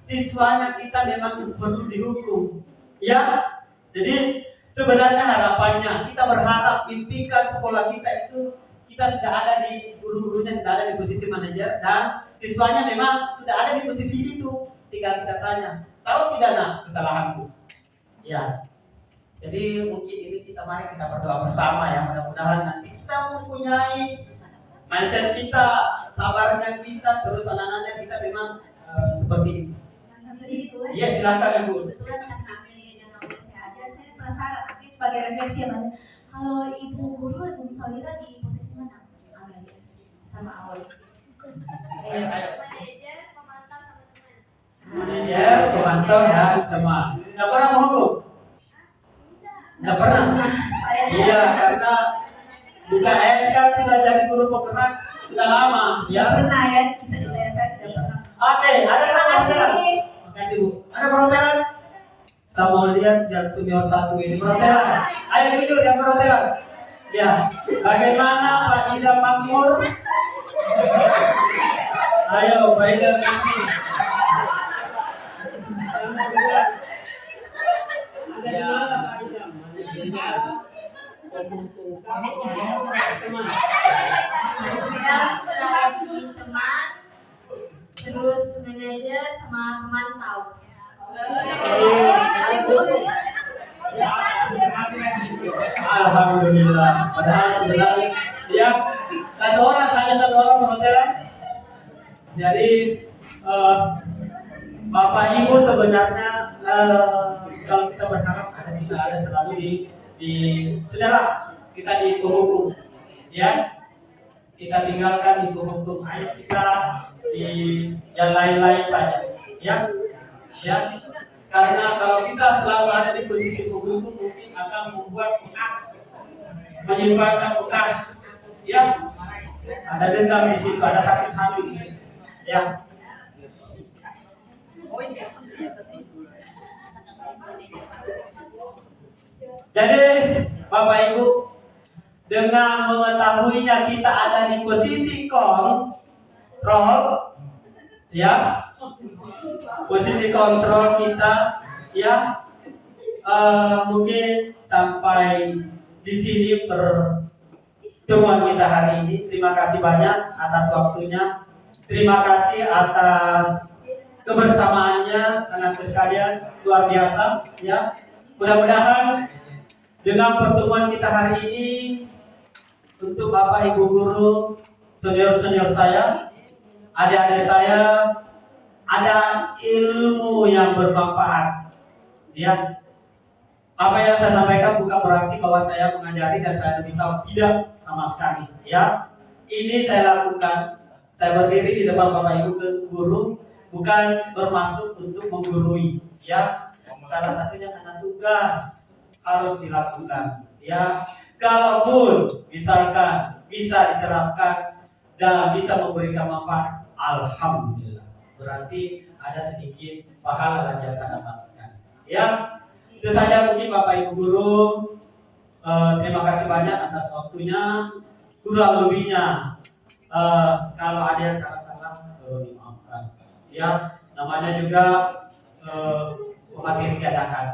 siswanya kita memang perlu dihukum. Ya. Jadi sebenarnya harapannya kita berharap impikan sekolah kita itu kita sudah ada di guru-gurunya sudah ada di posisi manajer dan siswanya memang sudah ada di posisi situ. Tinggal kita tanya, tahu tidak nak kesalahanku? Ya. Jadi mungkin ini mari kita berdoa bersama ya, mudah-mudahan nanti kita mempunyai mindset kita, sabarnya kita, terus anak-anaknya kita memang seperti ini. Sedikit Bu. Iya silakan Ibu. Kebetulan karena Amelia dan Aulia saya ajar, saya penasaran nanti sebagai refleksi ya Mas. Kalau Ibu Guru, Ibu Solira di posisi mana? Amelia sama Aulia. Ayo. Manajer, pemantau sama teman. Manajer, pemantau dan teman. Nggak pernah menghukum? Nggak pernah. Saya Iya, karena Bukan kan sudah jadi guru penggerak sudah lama ya. Pernah ya, bisa dibayar saya tidak pernah. Oke, ada perhotelan. Makasih Bu. Ada perhotelan? Saya mau lihat yang senior satu ini perhotelan. Ayo jujur yang perhotelan. Ya, bagaimana Pak Ida Makmur? Ayo, Pak Ida Makmur. Ada di mana Pak Ida? Saya berada di teman, terus manajer sama pemantau. Alhamdulillah. Padahal sebenarnya ya satu orang perhotelan. Jadi Bapak Ibu sebenarnya kalau kita berharap ada selalu di sudahlah kita di hukum ya, kita tinggalkan di hukum, ayo kita di yang lain-lain saja ya karena kalau kita selalu ada di posisi hukum mungkin akan membuat menyimpan bekas ya, ada dendam di situ, ada sakit hati di situ ya. Jadi Bapak Ibu, dengan mengetahuinya kita ada di posisi kontrol ya, posisi kontrol kita ya, mungkin sampai di sini pertemuan kita hari ini. Terima kasih banyak atas waktunya, terima kasih atas kebersamaannya anakku sekalian, luar biasa ya. Mudah-mudahan dengan pertemuan kita hari ini, untuk Bapak Ibu guru, senior-senior saya, adik-adik saya, ada ilmu yang bermanfaat ya. Apa yang saya sampaikan bukan berarti bahwa saya mengajari dan saya lebih tahu, tidak sama sekali ya. Ini saya lakukan, saya berdiri di depan Bapak Ibu guru bukan bermaksud untuk menggurui ya. Salah satunya karena tugas harus dilakukan ya. Kalaupun misalkan bisa diterapkan dan bisa memberikan manfaat, alhamdulillah, berarti ada sedikit pahala yang saya dapatkan ya. Itu saja mungkin Bapak Ibu guru. Terima kasih banyak atas waktunya. Kurang lebihnya kalau ada yang salah-salah dimaafkan ya. Namanya juga materi diadakan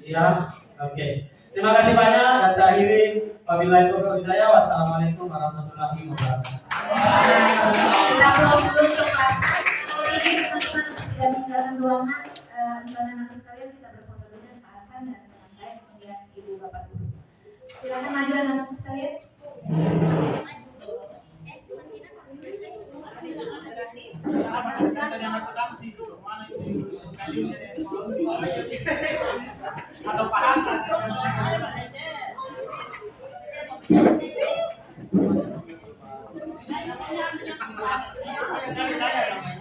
ya. Oke. Terima kasih banyak dan saya akhiri. Wabillahi taufiq wal hidayah. Wassalamualaikum warahmatullahi wabarakatuh. Kita belum selesai. Ini teman-teman tidak meninggalkan ruangan. Anak-anak sekalian, kita berfoto dulu dengan Pak Hasan dan dengan saya, kemudian Ibu Bapak Guru. Silakan maju anak-anak sekalian. Atau Pak Hasan. Thank you.